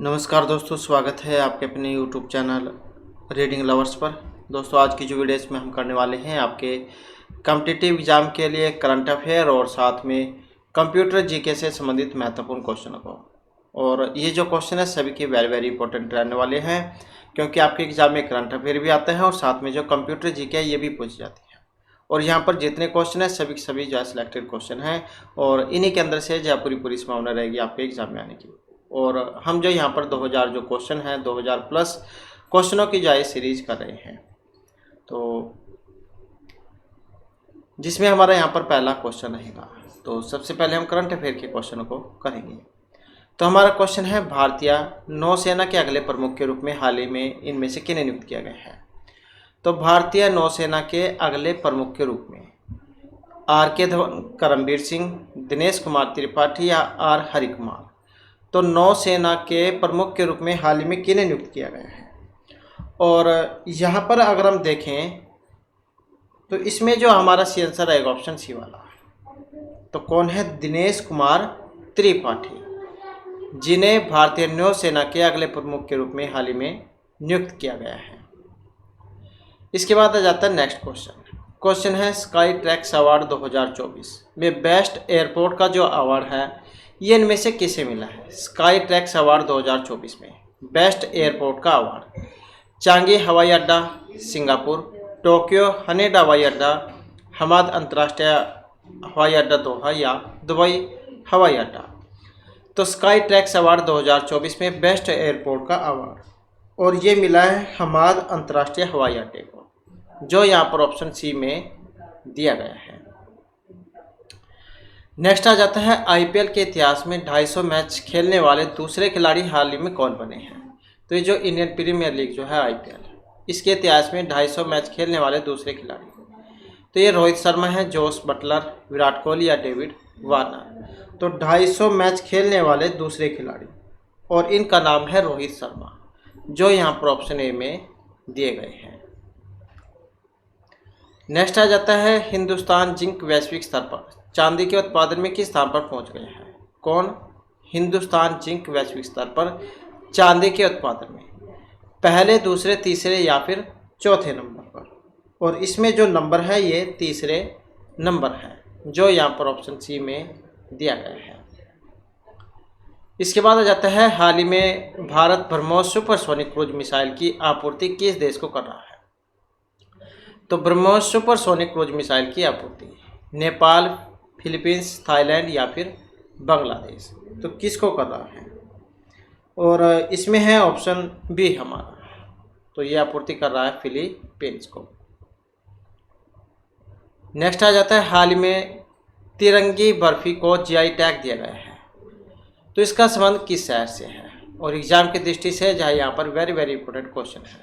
नमस्कार दोस्तों, स्वागत है आपके अपने यूट्यूब चैनल रीडिंग लवर्स पर। दोस्तों, आज की जो वीडियो इसमें हम करने वाले हैं आपके कॉम्पिटिटिव एग्जाम के लिए करंट अफेयर और साथ में कंप्यूटर जीके से संबंधित महत्वपूर्ण क्वेश्चनों को। और ये जो क्वेश्चन है सभी के वेरी वेरी इंपॉर्टेंट रहने वाले हैं, क्योंकि आपके एग्जाम में करंट अफेयर भी आता है और साथ में जो कंप्यूटर जीके है ये भी पूछी जाती है। और यहाँ पर जितने क्वेश्चन है सभी सभी जो है सिलेक्टेड क्वेश्चन हैं और इन्हीं के अंदर से जो पूरी संभावना रहेगी आपके एग्जाम में आने की। और हम जो यहाँ पर 2000 जो क्वेश्चन हैं 2000 प्लस क्वेश्चनों की जो सीरीज कर रहे हैं, तो जिसमें हमारा यहाँ पर पहला क्वेश्चन रहेगा। तो सबसे पहले हम करंट अफेयर के क्वेश्चनों को करेंगे। तो हमारा क्वेश्चन है, भारतीय नौसेना के अगले प्रमुख के रूप में हाल ही में इनमें से किन्हें नियुक्त किया गया है। तो भारतीय नौसेना के अगले प्रमुख के रूप में आर.के. धवन, करमबीर सिंह, दिनेश कुमार त्रिपाठी या आर हरिकुमार। तो नौसेना के प्रमुख के रूप में हाल ही में किन्हें नियुक्त किया गया है। और यहाँ पर अगर हम देखें तो इसमें जो हमारा सी आंसर रहेगा ऑप्शन सी वाला। तो कौन है? दिनेश कुमार त्रिपाठी, जिन्हें भारतीय नौसेना के अगले प्रमुख के रूप में हाल ही में नियुक्त किया गया है। इसके बाद आ जाता है नेक्स्ट क्वेश्चन। क्वेश्चन है, स्काई ट्रैक्स अवार्ड 2024 में बेस्ट एयरपोर्ट का जो अवार्ड है ये इनमें से किसे मिला है। स्काई ट्रैक्स अवार्ड 2024 में बेस्ट एयरपोर्ट का अवार्ड चांगी हवाई अड्डा सिंगापुर, टोक्यो हनेडा हवाई अड्डा, हमाद अंतर्राष्ट्रीय हवाई अड्डा दोहा या दुबई हवाई अड्डा। तो स्काई ट्रैक्स अवार्ड 2024 में बेस्ट एयरपोर्ट का अवार्ड और ये मिला है हमाद अंतर्राष्ट्रीय हवाई अड्डे को, जो यहाँ पर ऑप्शन सी में दिया गया है। नेक्स्ट आ जाता है, आईपीएल के इतिहास में 250 मैच खेलने वाले दूसरे खिलाड़ी हाल ही में कौन बने हैं। तो ये जो इंडियन प्रीमियर लीग जो है आईपीएल, इसके इतिहास में 250 मैच खेलने वाले दूसरे खिलाड़ी, तो ये रोहित शर्मा है, जोस बटलर, विराट कोहली या डेविड वार्नर। तो 250 मैच खेलने वाले दूसरे खिलाड़ी और इनका नाम है रोहित शर्मा, जो यहाँ पर ऑप्शन ए में दिए गए हैं। नेक्स्ट आ जाता है, हिंदुस्तान जिंक वैश्विक स्तर पर चांदी के उत्पादन में किस स्थान पर पहुंच गए हैं। कौन? हिंदुस्तान जिंक वैश्विक स्तर पर चांदी के उत्पादन में पहले, दूसरे, तीसरे या फिर चौथे नंबर पर। और इसमें जो नंबर है ये तीसरे नंबर है, जो यहाँ पर ऑप्शन सी में दिया गया है। इसके बाद आ जाता है, हाल ही में Bharat BrahMos supersonic cruise missile की आपूर्ति किस देश को कर रहा है। तो ब्रह्मोस सुपरसोनिक क्रूज मिसाइल की आपूर्ति नेपाल, फिलीपींस, थाईलैंड या फिर बांग्लादेश। तो किसको कर रहा है? और इसमें है ऑप्शन बी हमारा, तो ये आपूर्ति कर रहा है फिलीपींस को। नेक्स्ट आ जाता है, हाल ही में तिरंगी बर्फी को जीआई टैग दिया गया है। तो इसका संबंध किस शहर से है और एग्जाम की दृष्टि से जहाँ यहाँ पर वेरी वेरी इंपॉर्टेंट क्वेश्चन है।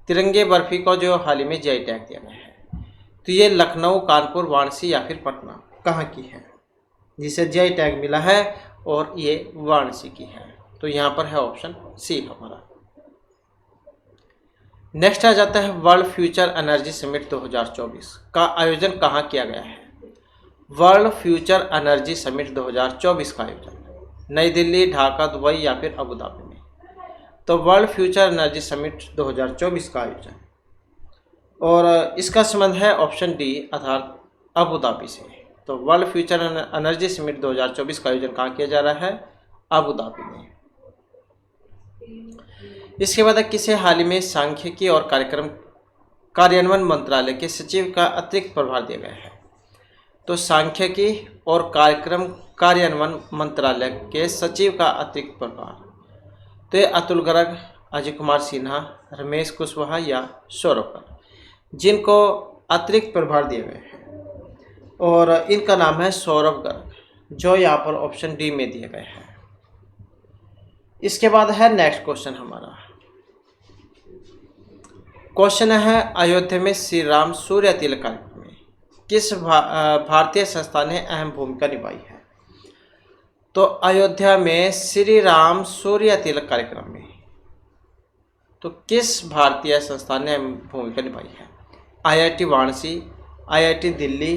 तिरंगे बर्फी को जो हाल ही में जीआई टैग दिया गया है, तो ये लखनऊ, कानपुर, वाराणसी या फिर पटना कहाँ की है जिसे जीआई टैग मिला है, और ये वाराणसी की है। तो यहाँ पर है ऑप्शन सी हमारा। नेक्स्ट आ जाता है, वर्ल्ड फ्यूचर एनर्जी समिट 2024 का आयोजन कहाँ किया गया है। वर्ल्ड फ्यूचर एनर्जी समिट 2024 का आयोजन नई दिल्ली, ढाका, दुबई या फिर अबू धाबी में। तो वर्ल्ड फ्यूचर एनर्जी समिट 2024 का आयोजन और इसका संबंध है ऑप्शन डी अर्थात अबू धाबी से। तो वर्ल्ड फ्यूचर एनर्जी समिट 2024 का आयोजन कहाँ किया जा रहा है? अबू धाबी में। इसके बाद किसे हाल ही में सांख्यिकी और कार्यक्रम कार्यान्वयन मंत्रालय के सचिव का अतिरिक्त प्रभार दिया गया है। तो सांख्यिकी और कार्यक्रम कार्यान्वयन मंत्रालय के सचिव का अतिरिक्त प्रभार, तो ये अतुल गर्ग, अजय कुमार सिन्हा, रमेश कुशवाहा या सौरभ गर्ग, जिनको अतिरिक्त प्रभार दिए गए हैं और इनका नाम है सौरभ गर्ग, जो यहाँ पर ऑप्शन डी में दिए गए हैं। इसके बाद है नेक्स्ट क्वेश्चन हमारा। क्वेश्चन है, अयोध्या में श्री राम सूर्य तिलक कार्यक्रम में किस भारतीय संस्था ने अहम भूमिका निभाई है। तो अयोध्या में श्री राम सूर्य तिलक कार्यक्रम में तो किस भारतीय संस्था ने अहम भूमिका निभाई है। IIT Varanasi, IIT Delhi,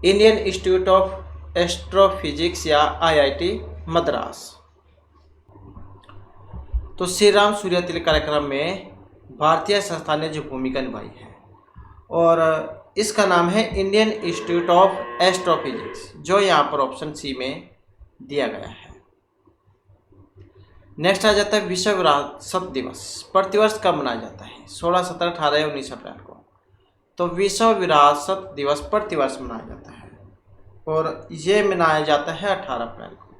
Indian institute of astrophysics या आईआईटी मद्रास। तो श्री राम सूर्य तिलक कार्यक्रम में भारतीय संस्था ने जो भूमिका निभाई है, और इसका नाम है इंडियन इंस्टीट्यूट ऑफ एस्ट्रोफिजिक्स, जो यहाँ पर ऑप्शन सी में दिया गया है। नेक्स्ट आ जाता है विश्व विरासत दिवस प्रतिवर्ष कब मनाया जाता है? 16, 17, 18 या 19 अप्रैल को। तो विश्व विरासत दिवस प्रतिवर्ष मनाया जाता है और ये मनाया जाता है 18 अप्रैल को,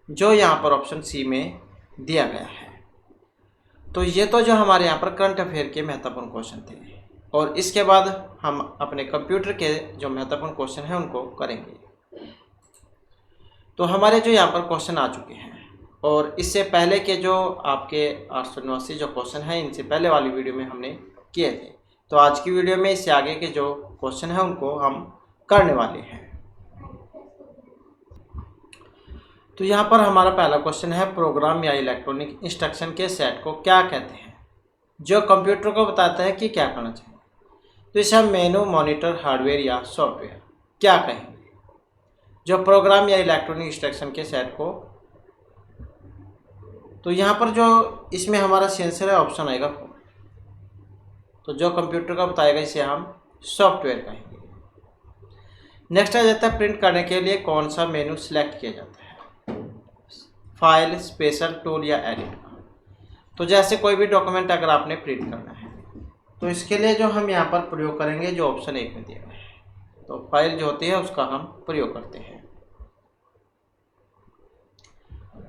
जो यहाँ पर ऑप्शन सी में दिया गया है। तो ये तो जो हमारे यहाँ पर करंट अफेयर के महत्वपूर्ण क्वेश्चन थे, और इसके बाद हम अपने कंप्यूटर के जो महत्वपूर्ण क्वेश्चन हैं उनको करेंगे। तो हमारे जो यहाँ पर क्वेश्चन आ चुके हैं, और इससे पहले के जो आपके 889 जो क्वेश्चन हैं, इनसे पहले वाली वीडियो में हमने किए थे। तो आज की वीडियो में इससे आगे के जो क्वेश्चन हैं उनको हम करने वाले हैं। तो यहाँ पर हमारा पहला क्वेश्चन है, प्रोग्राम या इलेक्ट्रॉनिक इंस्ट्रक्शन के सेट को क्या कहते हैं जो कंप्यूटर को बताता है कि क्या करना चाहिए? तो इसे हम मेनू, मॉनिटर, हार्डवेयर या सॉफ्टवेयर क्या कहेंगे जो प्रोग्राम या इलेक्ट्रॉनिक इंस्ट्रक्शन के सेट को? तो यहाँ पर जो इसमें हमारा सेंसर है ऑप्शन आएगा 4। तो जो कंप्यूटर का बताएगा इसे हम सॉफ्टवेयर कहेंगे। नेक्स्ट आ जाता है, प्रिंट करने के लिए कौन सा मेनू सिलेक्ट किया जाता है? फाइल, स्पेशल, टूल या एडिट। तो जैसे कोई भी डॉक्यूमेंट अगर आपने प्रिंट करना है तो इसके लिए जो हम यहाँ पर प्रयोग करेंगे जो ऑप्शन 1 में दिया गया है, तो फाइल जो होती है उसका हम प्रयोग करते हैं।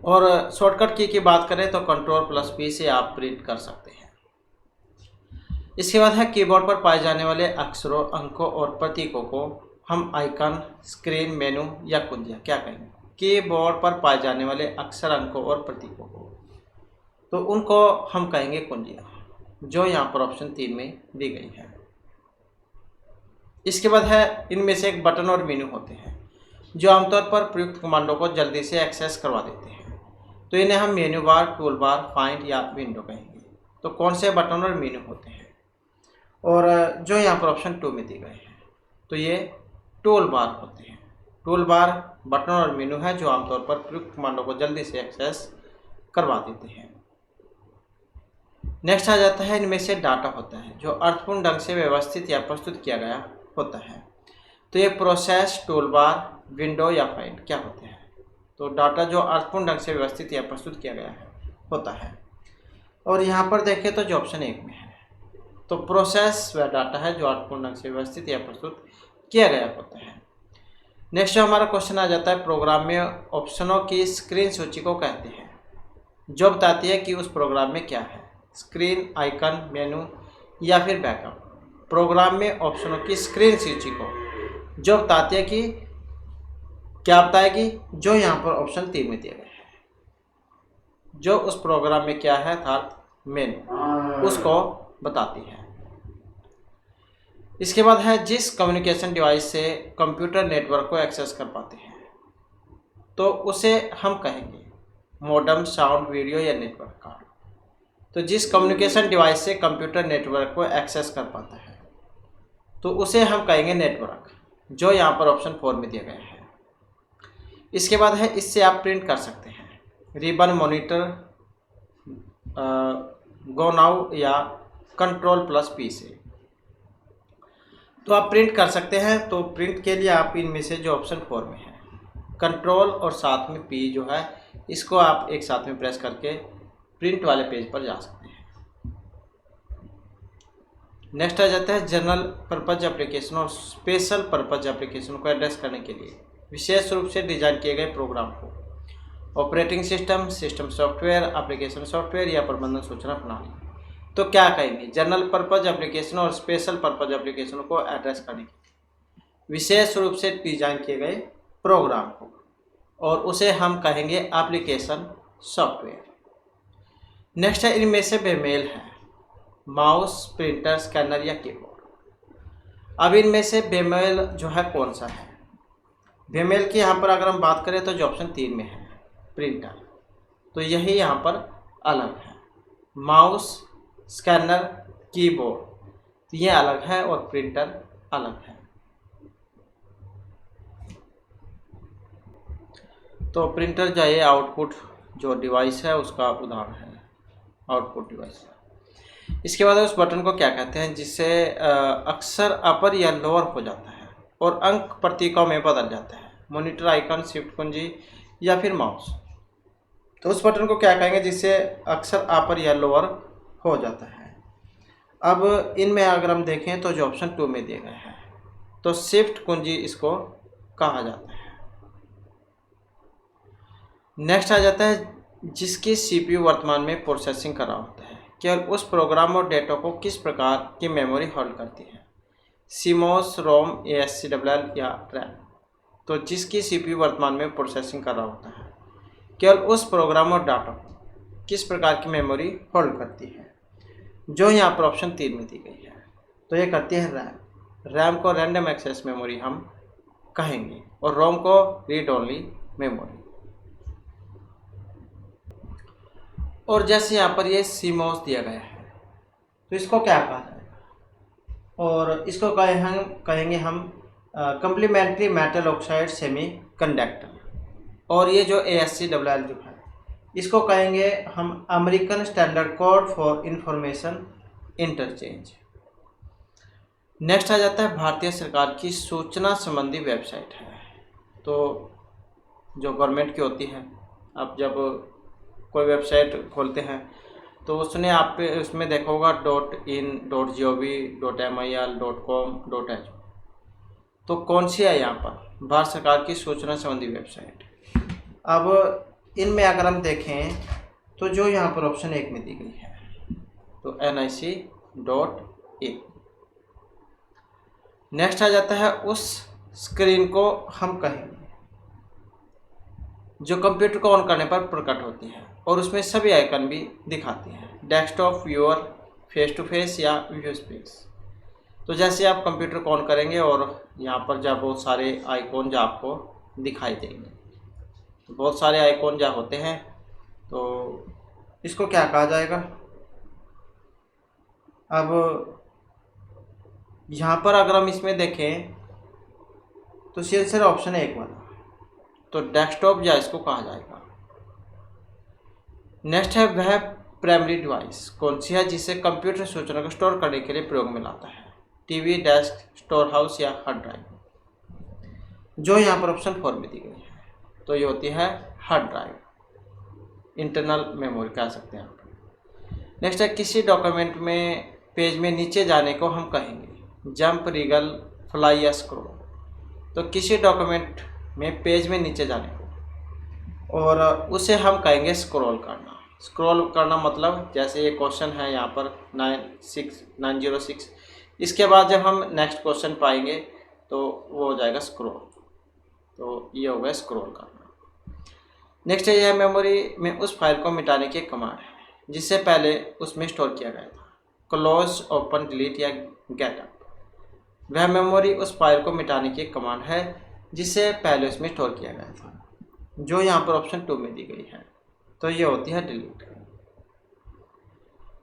और शॉर्टकट की बात करें तो Ctrl+P से आप प्रिंट कर सकते हैं। इसके बाद है, कीबोर्ड पर पाए जाने वाले अक्षरों, अंकों और प्रतीकों को हम आइकन, स्क्रीन, मेनू या कुंजियाँ क्या कहेंगे? कीबोर्ड पर पाए जाने वाले अक्षर, अंकों और प्रतीकों को तो उनको हम कहेंगे कुंजियाँ, जो यहाँ पर ऑप्शन 3 में दी गई है। इसके बाद है, इनमें से एक बटन और मेनू होते हैं जो आमतौर पर प्रयुक्त कमांडों को जल्दी से एक्सेस करवा देते हैं, तो इन्हें हम मेनू बार, टूल बार, फाइंड या विंडो कहेंगे। तो कौन से बटन और मेनू होते हैं? और जो यहाँ पर ऑप्शन 2 में दिए गए हैं, तो ये टूल बार होते हैं। टूल बार बटन और मेनू है जो आमतौर पर प्रयुक्त कमांडों को जल्दी से एक्सेस करवा देते हैं। नेक्स्ट आ जाता है, इनमें से डाटा होता है जो अर्थपूर्ण ढंग से व्यवस्थित या प्रस्तुत किया गया होता है, तो ये प्रोसेस, टूल बार, विंडो या फाइंड क्या होते हैं? तो डाटा जो अर्थपूर्ण ढंग से व्यवस्थित या प्रस्तुत किया गया है होता है। और यहाँ पर देखें तो जो ऑप्शन 1 में है, तो प्रोसेस वह डाटा है जो अर्थपूर्ण ढंग से व्यवस्थित या प्रस्तुत किया गया होता है। नेक्स्ट जो हमारा क्वेश्चन आ जाता है, प्रोग्राम में ऑप्शनों की स्क्रीन सूची को कहते हैं जो बताती है कि उस प्रोग्राम में क्या है? स्क्रीन, आइकन, मेनू या फिर बैकअप। प्रोग्राम में ऑप्शनों की स्क्रीन सूची को जो बताती है कि क्या बताएगी? जो यहाँ पर ऑप्शन 3 में दिया गया है, जो उस प्रोग्राम में क्या है अर्थात मेनू, उसको बताती है। इसके बाद है, जिस कम्युनिकेशन डिवाइस से कंप्यूटर नेटवर्क को एक्सेस कर पाते हैं तो उसे हम कहेंगे मॉडेम, साउंड, वीडियो या नेटवर्क कार्ड। तो जिस कम्युनिकेशन डिवाइस से कंप्यूटर नेटवर्क को एक्सेस कर पाता है तो उसे हम कहेंगे नेटवर्क, जो यहाँ पर ऑप्शन 4 में दिया गया है। इसके बाद है, इससे आप प्रिंट कर सकते हैं रिबन, मॉनिटर, गो नाउ या Ctrl+P से। तो आप प्रिंट कर सकते हैं। तो प्रिंट के लिए आप इनमें से जो ऑप्शन 4 में है, कंट्रोल और साथ में P जो है, इसको आप एक साथ में प्रेस करके प्रिंट वाले पेज पर जा सकते हैं। नेक्स्ट आ जाता है, जनरल पर्पज एप्लीकेशन और स्पेशल पर्पज एप्लीकेशन को एड्रेस करने के लिए विशेष रूप से डिजाइन किए गए प्रोग्राम को operating system, system software, application software या प्रबंधन सूचना प्रणाली तो क्या कहेंगे? जनरल पर्पज एप्लीकेशन और स्पेशल पर्पज एप्लीकेशन को एड्रेस करने के लिए विशेष रूप से डिजाइन किए गए प्रोग्राम को, और उसे हम कहेंगे एप्लीकेशन सॉफ्टवेयर। नेक्स्ट है, इनमें से बेमेल है माउस, प्रिंटर, स्कैनर या कीबोर्ड। अब इनमें से बेमेल जो है कौन सा है? बेमेल की यहाँ पर अगर हम बात करें तो जो ऑप्शन 3 में है प्रिंटर, तो यही यहाँ पर अलग है। माउस, स्कैनर, कीबोर्ड ये अलग है और प्रिंटर अलग है। तो प्रिंटर जो है आउटपुट जो डिवाइस है उसका उदाहरण है। Output device. इसके बाद उस बटन को क्या कहते हैं जिससे अक्सर अपर या लोअर हो जाता है और अंक प्रतीकों में बदल जाता है, मॉनिटर आइकन, शिफ्ट कुंजी या फिर माउस। तो उस बटन को क्या कहेंगे जिससे अक्सर अपर या लोअर हो जाता है। अब इनमें अगर हम देखें तो जो ऑप्शन 2 में दिए गए हैं, तो शिफ्ट कुंजी इसको कहा जाता है। नेक्स्ट आ जाता है जिसकी सीपीयू वर्तमान में प्रोसेसिंग कर रहा होता है, केवल उस प्रोग्राम और डेटा को किस प्रकार की मेमोरी होल्ड करती है, सीमोस, रोम, ASCII या रैम। तो जिसकी सीपीयू वर्तमान में प्रोसेसिंग कर रहा होता है, केवल उस प्रोग्राम और डाटा को किस प्रकार की मेमोरी होल्ड करती है, जो यहाँ पर ऑप्शन 3 में दी गई है। तो ये करती है रैम। रैम को रैंडम एक्सेस मेमोरी हम कहेंगे और रोम को रीड ओनली मेमोरी। और जैसे यहाँ पर ये सीमोस दिया गया है, तो इसको क्या कहा जाएगा, और इसको कहेंगे हम complementary metal oxide semiconductor. और ये जो ASCII जो है, इसको कहेंगे हम American standard code for information interchange. Next आ जाता है भारतीय सरकार की सूचना संबंधी वेबसाइट है। तो जो गवर्नमेंट की होती है, आप जब कोई वेबसाइट खोलते हैं तो उसमें देखा होगा .in, .gov, .mil, .com, .h। तो कौन सी है यहाँ पर? भारत सरकार की सूचना संबंधी वेबसाइट। अब इनमें अगर हम देखें तो जो यहाँ पर ऑप्शन 1 में दी गई है, तो nic.in। नेक्स्ट आ जाता है उस स्क्रीन को हम कहेंगे जो कंप्यूटर को ऑन करने पर प्रकट होती है और उसमें सभी आइकन भी दिखाती है, desktop, viewer, face to face या व्यू स्पेस। तो जैसे आप कंप्यूटर को ऑन करेंगे और यहाँ पर जब बहुत सारे आइकॉन जो आपको दिखाई देंगे, तो बहुत सारे आइकॉन जो होते हैं, तो इसको क्या कहा जाएगा। अब यहाँ पर अगर हम इसमें देखें तो सिर्फ ऑप्शन 1 वाला, तो डेस्कटॉप या इसको कहा जाएगा। नेक्स्ट है वह प्राइमरी डिवाइस कौन सी है जिसे कंप्यूटर सूचना को स्टोर करने के लिए प्रयोग में लाता है, टीवी, डेस्क, स्टोर हाउस या हार्ड ड्राइव। जो यहाँ पर ऑप्शन 4 में दी गई है, तो ये होती है हार्ड ड्राइव, इंटरनल मेमोरी कह सकते हैं आप। नेक्स्ट है किसी डॉक्यूमेंट में पेज में नीचे जाने को हम कहेंगे जंप, रिगल, फ्लाई या स्क्रॉल। तो किसी डॉक्यूमेंट में पेज में नीचे जाने को, और उसे हम कहेंगे स्क्रॉल करना। स्क्रॉल करना मतलब जैसे ये क्वेश्चन है यहाँ पर 906, इसके बाद जब हम नेक्स्ट क्वेश्चन पाएंगे तो वो हो जाएगा स्क्रॉल। तो ये हो गया स्क्रॉल करना। नेक्स्ट है यह मेमोरी में उस फाइल को मिटाने की कमांड है जिससे पहले उसमें स्टोर किया गया था, क्लोज, ओपन, डिलीट या गेट अप। वह मेमोरी उस फाइल को मिटाने की कमांड है जिसे पहले उसमें स्टोर किया गया था, जो यहाँ पर ऑप्शन 2 में दी गई है। तो ये होती है डिलीट।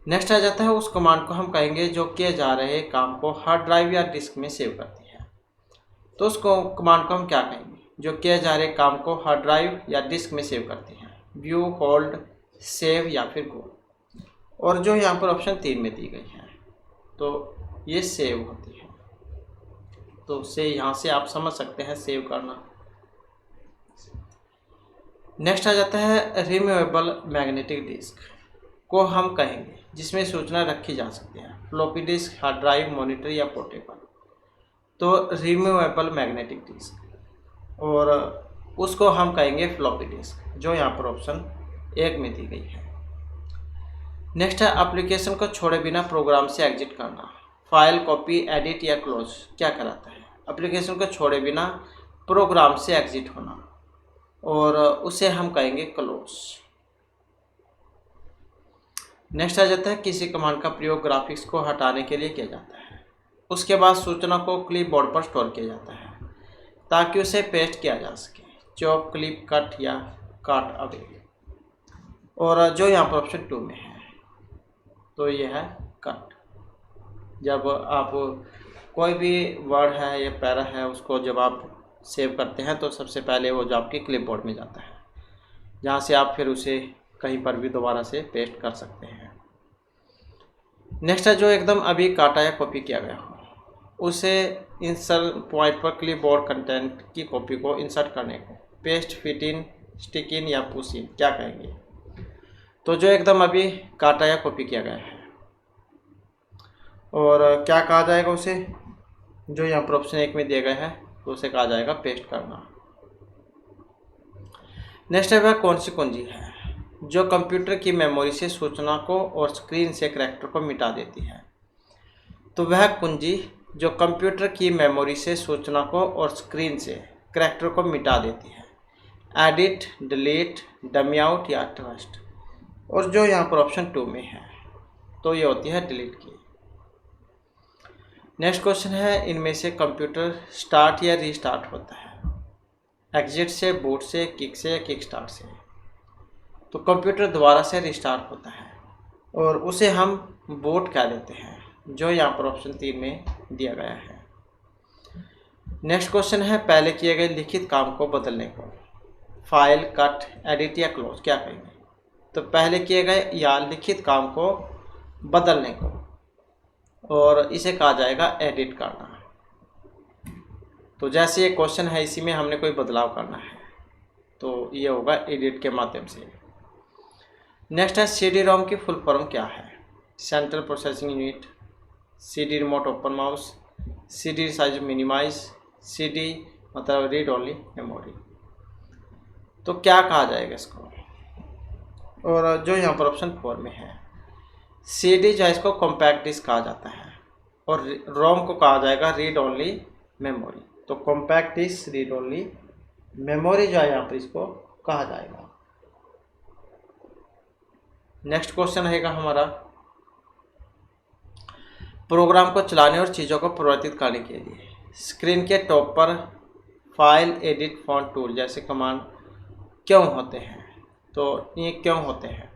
नेक्स्ट आ जाता है उस कमांड को हम कहेंगे जो किए जा रहे काम को हार्ड ड्राइव या डिस्क में सेव करती है। तो उस कमांड को हम क्या कहेंगे जो किए जा रहे काम को हार्ड ड्राइव या डिस्क में सेव करती है, व्यू, होल्ड, सेव या फिर गो। और जो यहाँ पर ऑप्शन 3 में दी गई है, तो ये सेव होती है। तो उससे यहाँ से आप समझ सकते हैं सेव करना। नेक्स्ट आ जाता है रिमूवेबल मैग्नेटिक डिस्क को हम कहेंगे जिसमें सूचना रखी जा सकती है, floppy disk, hard drive, monitor या पोर्टेबल। तो रिमूवेबल मैग्नेटिक डिस्क, और उसको हम कहेंगे फ्लॉपी डिस्क, जो यहाँ पर ऑप्शन 1 में दी गई है। नेक्स्ट है एप्लीकेशन को छोड़े बिना प्रोग्राम से एग्जिट करना, फाइल, कॉपी, एडिट या क्लोज क्या कहलाता है। एप्लीकेशन को छोड़े बिना प्रोग्राम से एग्जिट होना, और उसे हम कहेंगे क्लोज। नेक्स्ट आ जाता है किसी कमांड का प्रयोग ग्राफिक्स को हटाने के लिए किया जाता है, उसके बाद सूचना को क्लिपबोर्ड पर स्टोर किया जाता है ताकि उसे पेस्ट किया जा सके, चॉप, क्लिप, कट या काट अवे। और जो यहाँ पर ऑप्शन 2 में है, तो ये है कट। जब आप कोई भी वर्ड है या पैरा है उसको जब आप सेव करते हैं तो सबसे पहले वो जो आपके क्लिपबोर्ड में जाता है, जहाँ से आप फिर उसे कहीं पर भी दोबारा से पेस्ट कर सकते हैं। नेक्स्ट है जो एकदम अभी काटा या कॉपी किया गया हो उसे इंसर्ट पॉइंट पर क्लिप बोर्ड कंटेंट की कॉपी को इंसर्ट करने को paste, fit in, stick in या पुश इन क्या कहेंगे? तो जो एकदम अभी काटा या कॉपी किया गया है और क्या कहा जाएगा उसे, जो यहाँ पर ऑप्शन 1 में दिया गया है तो उसे कहा जाएगा पेस्ट करना। नेक्स्ट है वह कौन सी कुंजी है जो कंप्यूटर की मेमोरी से सूचना को और स्क्रीन से करैक्टर को मिटा देती है? तो वह कुंजी जो कंप्यूटर की मेमोरी से सूचना को और स्क्रीन से करैक्टर को मिटा देती है, एडिट, डिलीट, डमी आउट या ट्रस्ट। और जो यहाँ पर ऑप्शन 2 में है तो ये होती है डिलीट की। नेक्स्ट क्वेश्चन है इनमें से कंप्यूटर स्टार्ट या रीस्टार्ट होता है? एग्जिट से, बूट से, किक से या किक स्टार्ट से? तो कंप्यूटर दोबारा से रिस्टार्ट होता है और उसे हम बूट कह देते हैं, जो यहाँ पर ऑप्शन 3 में दिया गया है। नेक्स्ट क्वेश्चन है पहले किए गए लिखित काम को बदलने को फाइल, कट, एडिट या क्लोज क्या कहेंगे? तो पहले किए गए या लिखित काम को बदलने को और इसे कहा जाएगा एडिट करना। तो जैसे ये क्वेश्चन है इसी में हमने कोई बदलाव करना है तो ये होगा एडिट के माध्यम से। नेक्स्ट है CD रोम की फुल फॉर्म क्या है? Central processing unit, CD remote open mouse, CD size minimize, CD मतलब रीड ओनली मेमोरी। तो क्या कहा जाएगा इसको? और जो यहाँ पर ऑप्शन 4 में है CD जो है इसको कॉम्पैक्ट डिस्क कहा जाता है और रोम को कहा जाएगा रीड ओनली मेमोरी। तो compact disc, read only memory जो है यहाँ पर इसको कहा जाएगा। नेक्स्ट क्वेश्चन रहेगा हमारा प्रोग्राम को चलाने और चीज़ों को परिवर्तित करने के लिए स्क्रीन के टॉप पर फाइल, एडिट, फॉन्ट टूल जैसे कमांड क्यों होते हैं? तो ये क्यों होते हैं?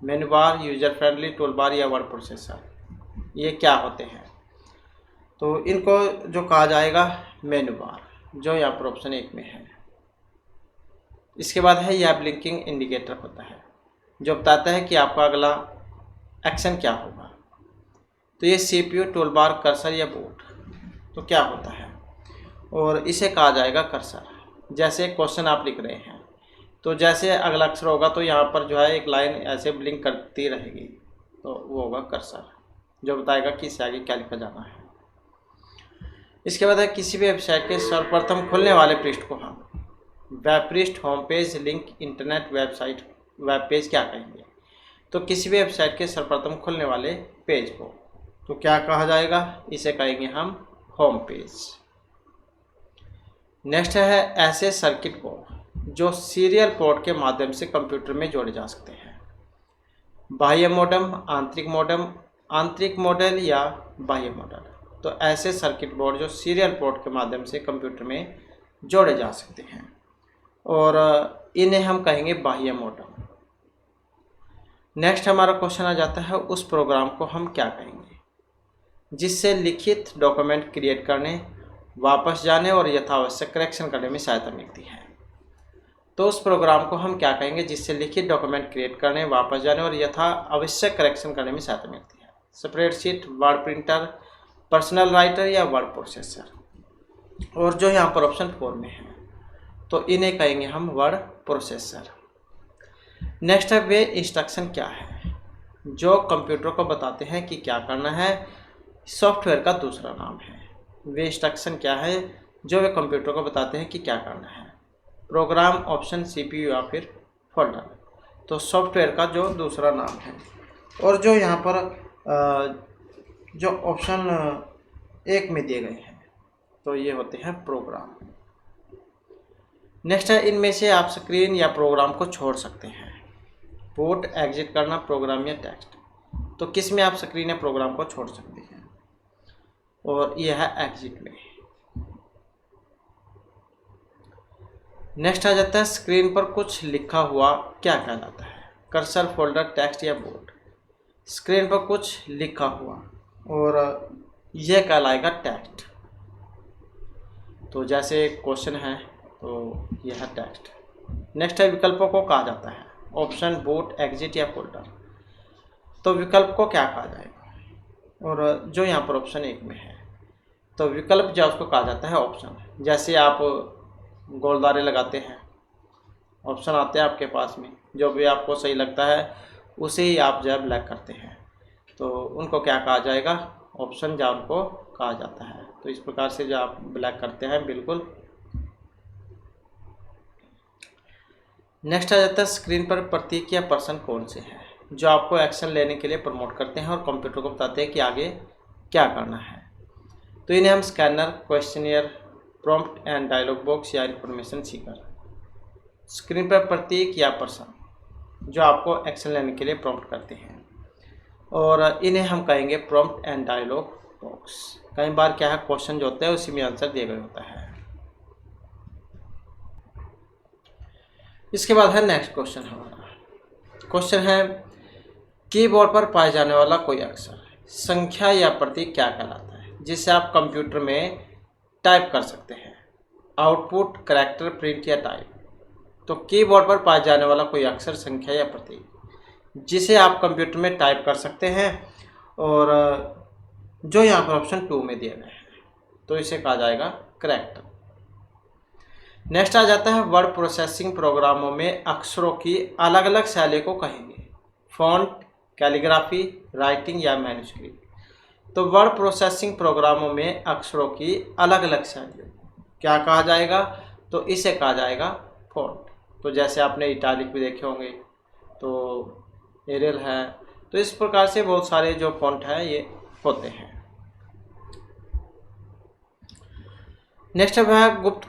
मेनू बार, यूजर फ्रेंडली टूल बार या वर्ड प्रोसेसर, ये क्या होते हैं? तो इनको जो कहा जाएगा मेनू बार, जो यहाँ पर ऑप्शन 1 में है। इसके बाद है यह ब्लिंकिंग इंडिकेटर होता है जो बताता है कि आपका अगला एक्शन क्या होगा। तो ये CPU, टूल बार, कर्सर या बोर्ड, तो क्या होता है? और इसे कहा जाएगा कर्सर। जैसे क्वेश्चन आप लिख रहे हैं तो जैसे अगला अक्षर होगा तो यहाँ पर जो है एक लाइन ऐसे ब्लिंक करती रहेगी तो वो होगा कर्सर, जो बताएगा कि इससे आगे क्या लिखा जाना है। इसके बाद है किसी भी वेबसाइट के सर्वप्रथम खुलने वाले पृष्ठ को हम वेब पृष्ठ, home page, link, internet, website, web page क्या कहेंगे? तो किसी भी वेबसाइट के सर्वप्रथम खुलने वाले पेज को तो क्या कहा जाएगा? इसे कहेंगे हम होम पेज। नेक्स्ट है ऐसे सर्किट को जो सीरियल पोर्ट के माध्यम से कंप्यूटर में जोड़े जा सकते हैं। बाह्य मॉडेम, आंतरिक मॉडल या बाह्य मॉडल। तो ऐसे सर्किट बोर्ड जो सीरियल पोर्ट के माध्यम से कंप्यूटर में जोड़े जा सकते हैं और इन्हें हम कहेंगे बाह्य मॉडेम। नेक्स्ट हमारा क्वेश्चन आ जाता है उस प्रोग्राम को हम क्या कहेंगे जिससे लिखित डॉक्यूमेंट क्रिएट करने, वापस जाने और यथावश्यक करेक्शन करने में सहायता मिलती है। तो उस प्रोग्राम को हम क्या कहेंगे जिससे लिखित डॉक्यूमेंट क्रिएट करने, वापस जाने और यथा आवश्यक करेक्शन करने में सहायता मिलती है? Spreadsheet, word printer, personal writer या वर्ड प्रोसेसर। और जो यहाँ पर ऑप्शन 4 में है तो इन्हें कहेंगे हम वर्ड प्रोसेसर। नेक्स्ट है वे इंस्ट्रक्शन क्या है जो कंप्यूटर को बताते हैं कि क्या करना है, सॉफ्टवेयर का दूसरा नाम है। वे इंस्ट्रक्शन क्या है जो वे कंप्यूटर को बताते हैं कि क्या करना है? प्रोग्राम, ऑप्शन, CPU या फिर फोल्डर। तो सॉफ्टवेयर का जो दूसरा नाम है। और जो यहाँ पर जो ऑप्शन 1 में दिए गए हैं तो ये होते हैं प्रोग्राम। नेक्स्ट है इनमें से आप स्क्रीन या प्रोग्राम को छोड़ सकते हैं। बूट, एग्जिट करना, प्रोग्राम या टेक्स्ट। तो किस में आप स्क्रीन या प्रोग्राम को छोड़ सकते हैं? और यह है एग्जिट में। नेक्स्ट आ जाता है स्क्रीन पर कुछ लिखा हुआ क्या कहलाता है? कर्सर, फोल्डर, टेक्स्ट या बोर्ड। स्क्रीन पर कुछ लिखा हुआ और यह कहलाएगा टेक्स्ट। तो जैसे क्वेश्चन है तो यह है टेक्स्ट। नेक्स्ट है विकल्पों को कहा जाता है। ऑप्शन, बूट, एग्जिट या फोल्डर। तो विकल्प को क्या कहा जाएगा? और जो यहाँ पर ऑप्शन 1 में है, तो विकल्प जो उसको कहा जाता है ऑप्शन। जैसे आप गोलदारे लगाते हैं, ऑप्शन आते हैं आपके पास में, जो भी आपको सही लगता है उसे ही आप जो है ब्लैक करते हैं, तो उनको क्या कहा जाएगा, ऑप्शन जो उनको कहा जाता है। तो इस प्रकार से जो आप ब्लैक करते हैं बिल्कुल। नेक्स्ट आ जाता है स्क्रीन पर प्रतीक या पर्सन कौन से हैं जो आपको एक्शन लेने के लिए प्रमोट करते हैं और कंप्यूटर को बताते हैं कि आगे क्या करना है। तो इन्हें हम scanner, questionnaire, prompt and dialog box या इंफॉर्मेशन सीकर। स्क्रीन पर प्रतीक या पर्सन जो आपको एक्शन लेने के लिए प्रॉम्प्ट करते हैं, और इन्हें हम कहेंगे प्रॉम्प्ट एंड डायलॉग बॉक्स। कई बार क्या है, क्वेश्चन जो होता है उसी में आंसर दिया गया होता है। इसके बाद है नेक्स्ट क्वेश्चन। हमारा क्वेश्चन है कीबोर्ड पर पाए जाने वाला कोई अक्षर, संख्या या प्रतीक क्या कहलाता है जिसे आप कंप्यूटर में टाइप कर सकते हैं। आउटपुट, करैक्टर, प्रिंट या टाइप। तो कीबोर्ड पर पाए जाने वाला कोई अक्षर, संख्या या प्रतीक जिसे आप कंप्यूटर में टाइप कर सकते हैं, और जो यहाँ पर ऑप्शन 2 में दिया गया है, तो इसे कहा जाएगा करैक्टर। नेक्स्ट आ जाता है वर्ड प्रोसेसिंग प्रोग्रामों में अक्षरों की अलग अलग शैली को कहेंगे। फॉन्ट, कैलीग्राफी, राइटिंग या मैन्युस्क्रिप्ट। तो वर्ड प्रोसेसिंग प्रोग्रामों में अक्षरों की अलग अलग शैलियों क्या कहा जाएगा, तो इसे कहा जाएगा फॉन्ट। तो जैसे आपने इटालिक भी देखे होंगे, तो एरियल है, तो इस प्रकार से बहुत सारे जो फॉन्ट है ये होते हैं। नेक्स्ट है गुप्त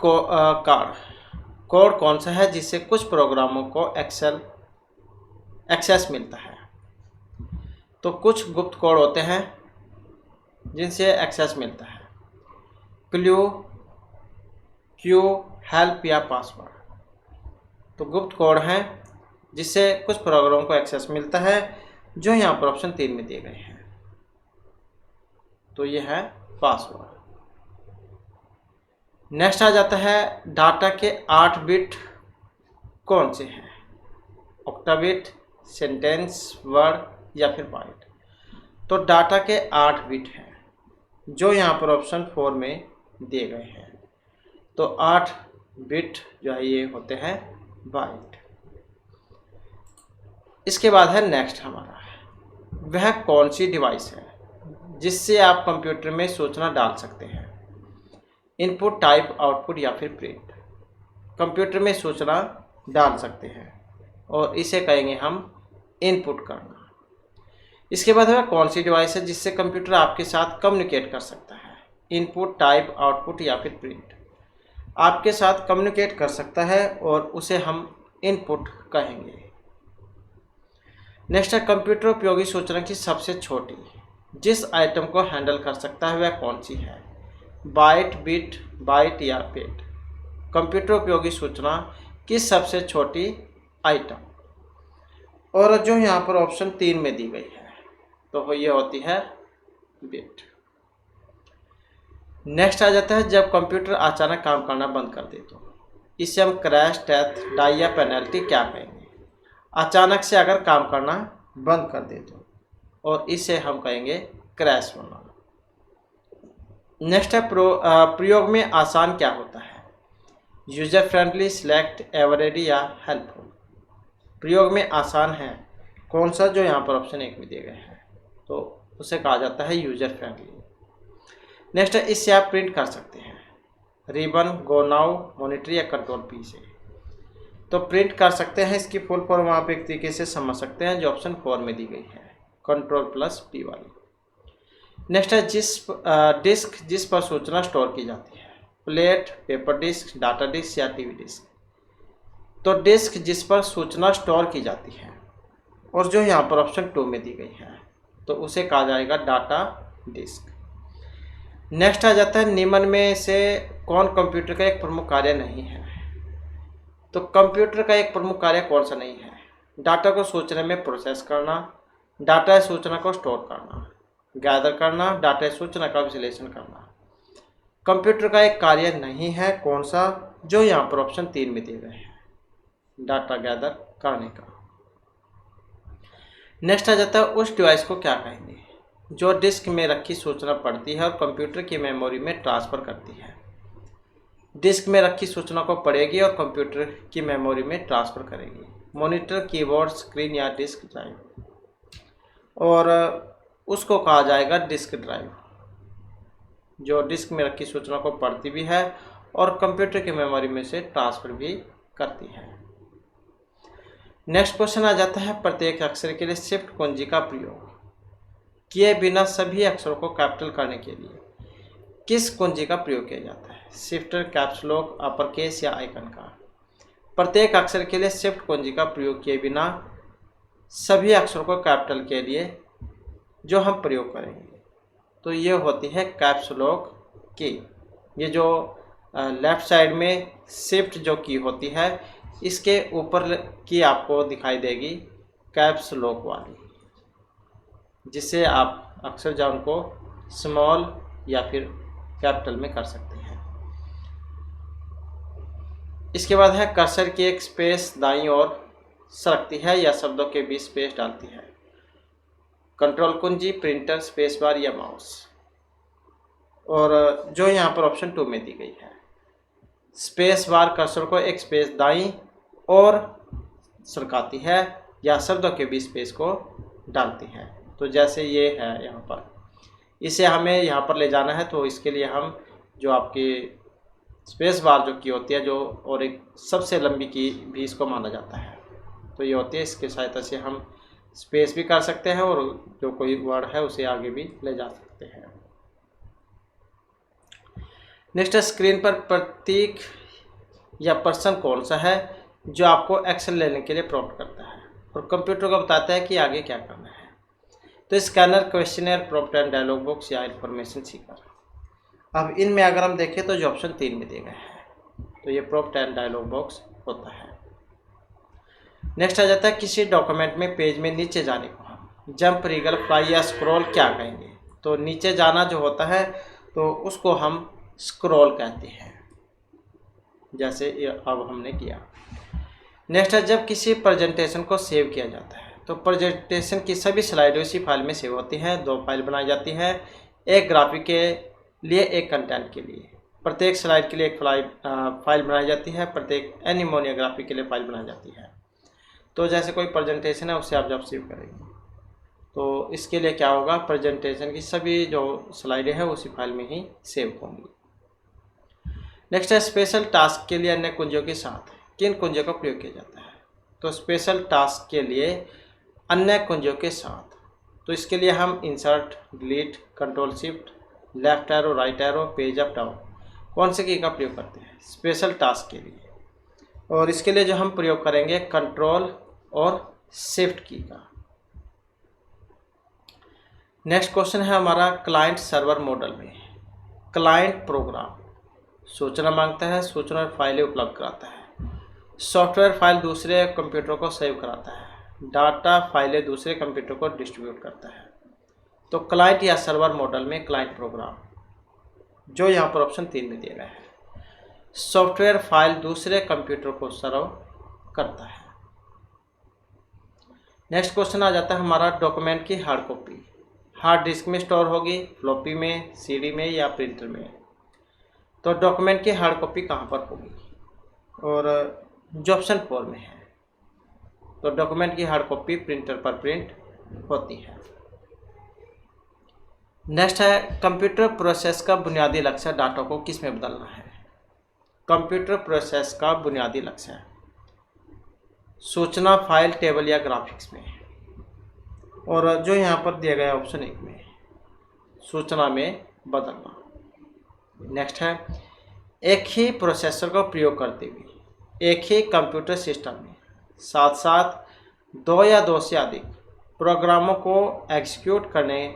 कोड कौन सा है जिससे कुछ प्रोग्रामों को एक्सेस मिलता है। तो कुछ गुप्त कोड होते हैं जिनसे एक्सेस मिलता है। क्लू, क्यू, हेल्प या पासवर्ड। तो गुप्त कोड हैं जिससे कुछ प्रोग्रामों को एक्सेस मिलता है, जो यहाँ पर ऑप्शन 3 में दिए गए हैं। तो ये है पासवर्ड। नेक्स्ट आ जाता है डाटा के 8 बिट कौन से हैं। ऑक्टाबिट, सेंटेंस, वर्ड या फिर बाइट। तो डाटा के 8 बिट हैं, जो यहाँ पर ऑप्शन 4 में दिए गए हैं। तो 8 बिट जो है ये होते हैं बाइट। इसके बाद है नेक्स्ट हमारा, वह कौन सी डिवाइस है जिससे आप कंप्यूटर में सूचना डाल सकते हैं। इनपुट, टाइप, आउटपुट या फिर प्रिंट। कंप्यूटर में सूचना डाल सकते हैं और इसे कहेंगे हम इनपुट करना। इसके बाद है कौन सी डिवाइस है जिससे कंप्यूटर आपके साथ कम्युनिकेट कर सकता है। इनपुट, टाइप, आउटपुट या फिर प्रिंट। आपके साथ कम्युनिकेट कर सकता है और उसे हम इनपुट कहेंगे। नेक्स्ट है कंप्यूटर उपयोगी सूचना की सबसे छोटी जिस आइटम को हैंडल कर सकता है वह कौन सी है। बाइट, बिट, बाइट या बिट। कंप्यूटर उपयोगी सूचना की सबसे छोटी आइटम, और जो यहाँ पर ऑप्शन 3 में दी गई है, तो ये होती है बिट। नेक्स्ट आ जाता है जब कंप्यूटर अचानक काम करना बंद कर दे, तो इसे हम क्रैश, डेथ, डाई या पेनल्टी क्या कहेंगे। अचानक से अगर काम करना बंद कर दे तो, और इसे हम कहेंगे क्रैश होना। नेक्स्ट है प्रयोग में आसान क्या होता है। यूजर फ्रेंडली, सिलेक्ट, एवरेडी या हेल्पफुल। प्रयोग में आसान है कौन सा, जो यहाँ पर ऑप्शन 1 में दिए गए हैं, तो उसे कहा जाता है यूजर फ्रेंडली। नेक्स्ट है इससे आप प्रिंट कर सकते हैं। रिबन, गो नाउ, मॉनिटर या कंट्रोल पी से। तो प्रिंट कर सकते हैं, इसकी फुल फॉर्म आप एक तरीके से समझ सकते हैं, जो ऑप्शन 4 में दी गई है, कंट्रोल प्लस पी वाली। नेक्स्ट है डिस्क जिस पर सूचना स्टोर की जाती है। Plate, paper disk, data disk या टीवी डिस्क। तो डिस्क जिस पर सूचना स्टोर की जाती है, और जो यहाँ पर ऑप्शन 2 में दी गई है, तो उसे कहा जाएगा डाटा डिस्क। नेक्स्ट आ जाता है निम्न में से कौन कंप्यूटर का एक प्रमुख कार्य नहीं है। तो कंप्यूटर का एक प्रमुख कार्य कौन सा नहीं है। डाटा को सूचना में प्रोसेस करना, डाटा या सूचना को स्टोर करना, गैदर करना, डाटा या सूचना का विश्लेषण करना। कंप्यूटर का एक कार्य नहीं है कौन सा, जो यहाँ पर ऑप्शन 3 में दिए गए हैं, डाटा गैदर करने का। नेक्स्ट आ जाता है उस डिवाइस को क्या कहेंगे। जो डिस्क में रखी सूचना पढ़ती है और कंप्यूटर की मेमोरी में ट्रांसफ़र करती है। डिस्क में रखी सूचना को पढ़ेगी और कंप्यूटर की मेमोरी में ट्रांसफ़र करेगी। मॉनिटर, कीबोर्ड, स्क्रीन या डिस्क ड्राइव, और उसको कहा जाएगा डिस्क ड्राइव, जो डिस्क में रखी सूचना को पढ़ती भी है और कंप्यूटर की मेमोरी में से ट्रांसफ़र भी करती है। नेक्स्ट क्वेश्चन आ जाता है, प्रत्येक अक्षर के लिए शिफ्ट कुंजी का प्रयोग किए बिना सभी अक्षरों को कैपिटल करने के लिए किस कुंजी का प्रयोग किया जाता है? Shifter, caps lock, upper case या आइकन का? प्रत्येक अक्षर के लिए शिफ्ट कुंजी का प्रयोग किए बिना सभी अक्षरों को कैपिटल के लिए जो हम प्रयोग करेंगे तो ये होती है कैप्स लॉक की। ये जो लेफ्ट साइड में शिफ्ट जो की होती है, इसके ऊपर की आपको दिखाई देगी कैप्स लॉक वाली, जिससे आप अक्षर जो उनको स्मॉल या फिर कैपिटल में कर सकते हैं। इसके बाद है कर्सर की एक स्पेस दाईं ओर सरकती है या शब्दों के बीच स्पेस डालती है? कंट्रोल कुंजी, प्रिंटर, स्पेस बार या माउस? और जो यहाँ पर ऑप्शन 2 में दी गई है, स्पेस बार कर्सर को एक स्पेस दाईं ओर सरकाती है या शब्दों के बीच स्पेस को डालती है। तो जैसे ये है यहाँ पर, इसे हमें यहाँ पर ले जाना है, तो इसके लिए हम जो आपकी स्पेस बार जो की होती है, जो और एक सबसे लंबी की भी इसको माना जाता है, तो ये होती है। इसकी सहायता से हम स्पेस भी कर सकते हैं और जो कोई वर्ड है उसे आगे भी ले जा सकते हैं। नेक्स्ट, स्क्रीन पर प्रतीक या पर्सन कौन सा है जो आपको एक्शन लेने के लिए प्रॉम्प्ट करता है और कंप्यूटर को बताता है कि आगे क्या करना है? तो scanner, questioner, prompt and dialog box या इंफॉर्मेशन सीकर? अब इनमें अगर हम देखें तो जो ऑप्शन 3 में दिए गए हैं, तो ये प्रॉम्प्ट एंड डायलॉग बॉक्स होता है। नेक्स्ट आ जाता है, किसी डॉक्यूमेंट में पेज में नीचे जाने को हम जंप, रिगल, फ्लाई या स्क्रॉल क्या कहेंगे? तो नीचे जाना जो होता है तो उसको हम स्क्रॉल कहते हैं, जैसे अब हमने किया। नेक्स्ट है, जब किसी प्रेजेंटेशन को सेव किया जाता है तो प्रेजेंटेशन की सभी स्लाइडें उसी फाइल में सेव होती हैं। 2 फाइल बनाई जाती हैं, एक ग्राफिक के लिए, एक कंटेंट के लिए। प्रत्येक स्लाइड के लिए एक फाइल बनाई जाती है, प्रत्येक एनिमोनिया ग्राफिक के लिए फाइल बनाई जाती है। तो जैसे कोई प्रेजेंटेशन है, उससे आप जब सेव करेंगे तो इसके लिए क्या होगा, प्रेजेंटेशन की सभी जो स्लाइडें हैं उसी फाइल में ही सेव होंगी। नेक्स्ट है, स्पेशल टास्क के लिए अन्य कुंजियों के साथ किन कुंजियों का प्रयोग किया जाता है? तो स्पेशल टास्क के लिए अन्य कुंजियों के साथ, तो इसके लिए हम insert, delete, control shift, left arrow, right arrow, page up down, कौन से की का प्रयोग करते हैं स्पेशल टास्क के लिए? और इसके लिए जो हम प्रयोग करेंगे कंट्रोल और शिफ्ट की का। नेक्स्ट क्वेश्चन है हमारा, क्लाइंट सर्वर मॉडल में क्लाइंट प्रोग्राम सूचना मांगता है, सूचना फाइलें उपलब्ध कराता है, सॉफ्टवेयर फाइल दूसरे कंप्यूटर को सेव कराता है, डाटा फाइलें दूसरे कंप्यूटर को डिस्ट्रीब्यूट करता है। तो क्लाइंट या सर्वर मॉडल में क्लाइंट प्रोग्राम, जो यहाँ पर ऑप्शन 3 में दिया गया है, सॉफ्टवेयर फाइल दूसरे कंप्यूटर को सर्व करता है। नेक्स्ट क्वेश्चन आ जाता है हमारा, डॉक्यूमेंट की हार्ड कॉपी हार्ड डिस्क में स्टोर होगी, फ्लॉपी में, सीडी में या प्रिंटर में? तो डॉक्यूमेंट की हार्ड कॉपी कहाँ पर होगी? और जो ऑप्शन 4 में है, तो डॉक्यूमेंट की हार्ड कॉपी प्रिंटर पर प्रिंट होती है। नेक्स्ट है, कंप्यूटर प्रोसेस का बुनियादी लक्ष्य डाटा को किस में बदलना है? कंप्यूटर प्रोसेस का बुनियादी लक्ष्य है सूचना, फाइल, टेबल या ग्राफिक्स में? और जो यहाँ पर दिया गया ऑप्शन 1 में, सूचना में बदलना। नेक्स्ट है, एक ही प्रोसेसर का प्रयोग करते हुए एक ही कंप्यूटर सिस्टम में साथ साथ 2 या 2 से अधिक प्रोग्रामों को एग्जीक्यूट करने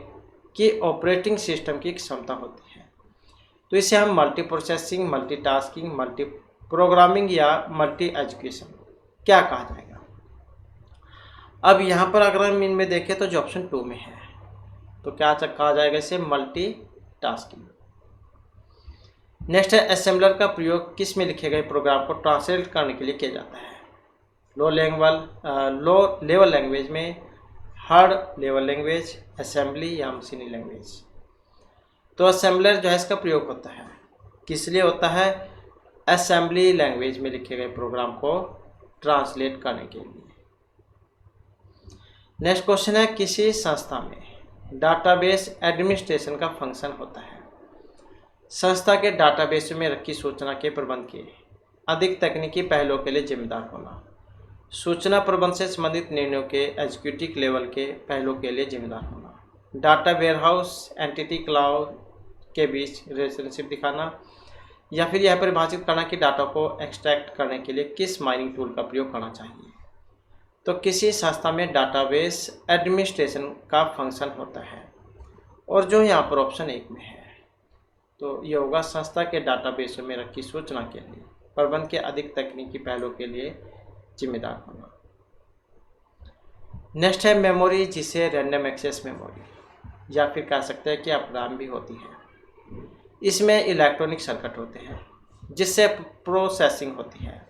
की ऑपरेटिंग सिस्टम की क्षमता होती है। तो इसे हम multi processing, multitasking, multi programming या मल्टी एजुकेशन क्या कहा जाएगा? अब यहाँ पर अगर हम इनमें देखें तो जो ऑप्शन 2 में है, तो क्या कहा जाएगा इसे? Multi tasking. नेक्स्ट है, असेंबलर का प्रयोग किस में लिखे गए प्रोग्राम को ट्रांसलेट करने के लिए किया जाता है? लो लेवल लैंग्वेज में, हार्ड लेवल लैंग्वेज, असेंबली या मशीनी लैंग्वेज। तो असेंबलर जो है इसका प्रयोग होता है, किस लिए होता है? असेंबली लैंग्वेज में लिखे गए प्रोग्राम को ट्रांसलेट करने के लिए। नेक्स्ट क्वेश्चन है, किसी संस्था में डाटाबेस एडमिनिस्ट्रेशन का फंक्शन होता है। संस्था के डाटाबेस में रखी सूचना के प्रबंध के अधिक तकनीकी पहलुओं के लिए जिम्मेदार होना, सूचना प्रबंध से संबंधित निर्णयों के एग्जीक्यूटिव लेवल के पहलुओं के लिए जिम्मेदार होना, डाटा वेयरहाउस एंटिटी क्लाउड के बीच रिलेशनशिप दिखाना, या फिर यह परिभाषित करना कि डाटा को एक्सट्रैक्ट करने के लिए किस माइनिंग टूल का प्रयोग करना चाहिए। तो किसी संस्था में डाटाबेस एडमिनिस्ट्रेशन का फंक्शन होता है, और जो यहाँ पर ऑप्शन 1 में है, तो ये होगा संस्था के डाटाबेसों में रखी सूचना के लिए प्रबंध के अधिक तकनीकी पहलुओं के लिए जिम्मेदार होना। नेक्स्ट है मेमोरी, जिसे रैंडम एक्सेस मेमोरी या फिर कह सकते हैं कि अपराम भी होती है। इसमें इलेक्ट्रॉनिक सर्किट होते हैं जिससे प्रोसेसिंग होती है,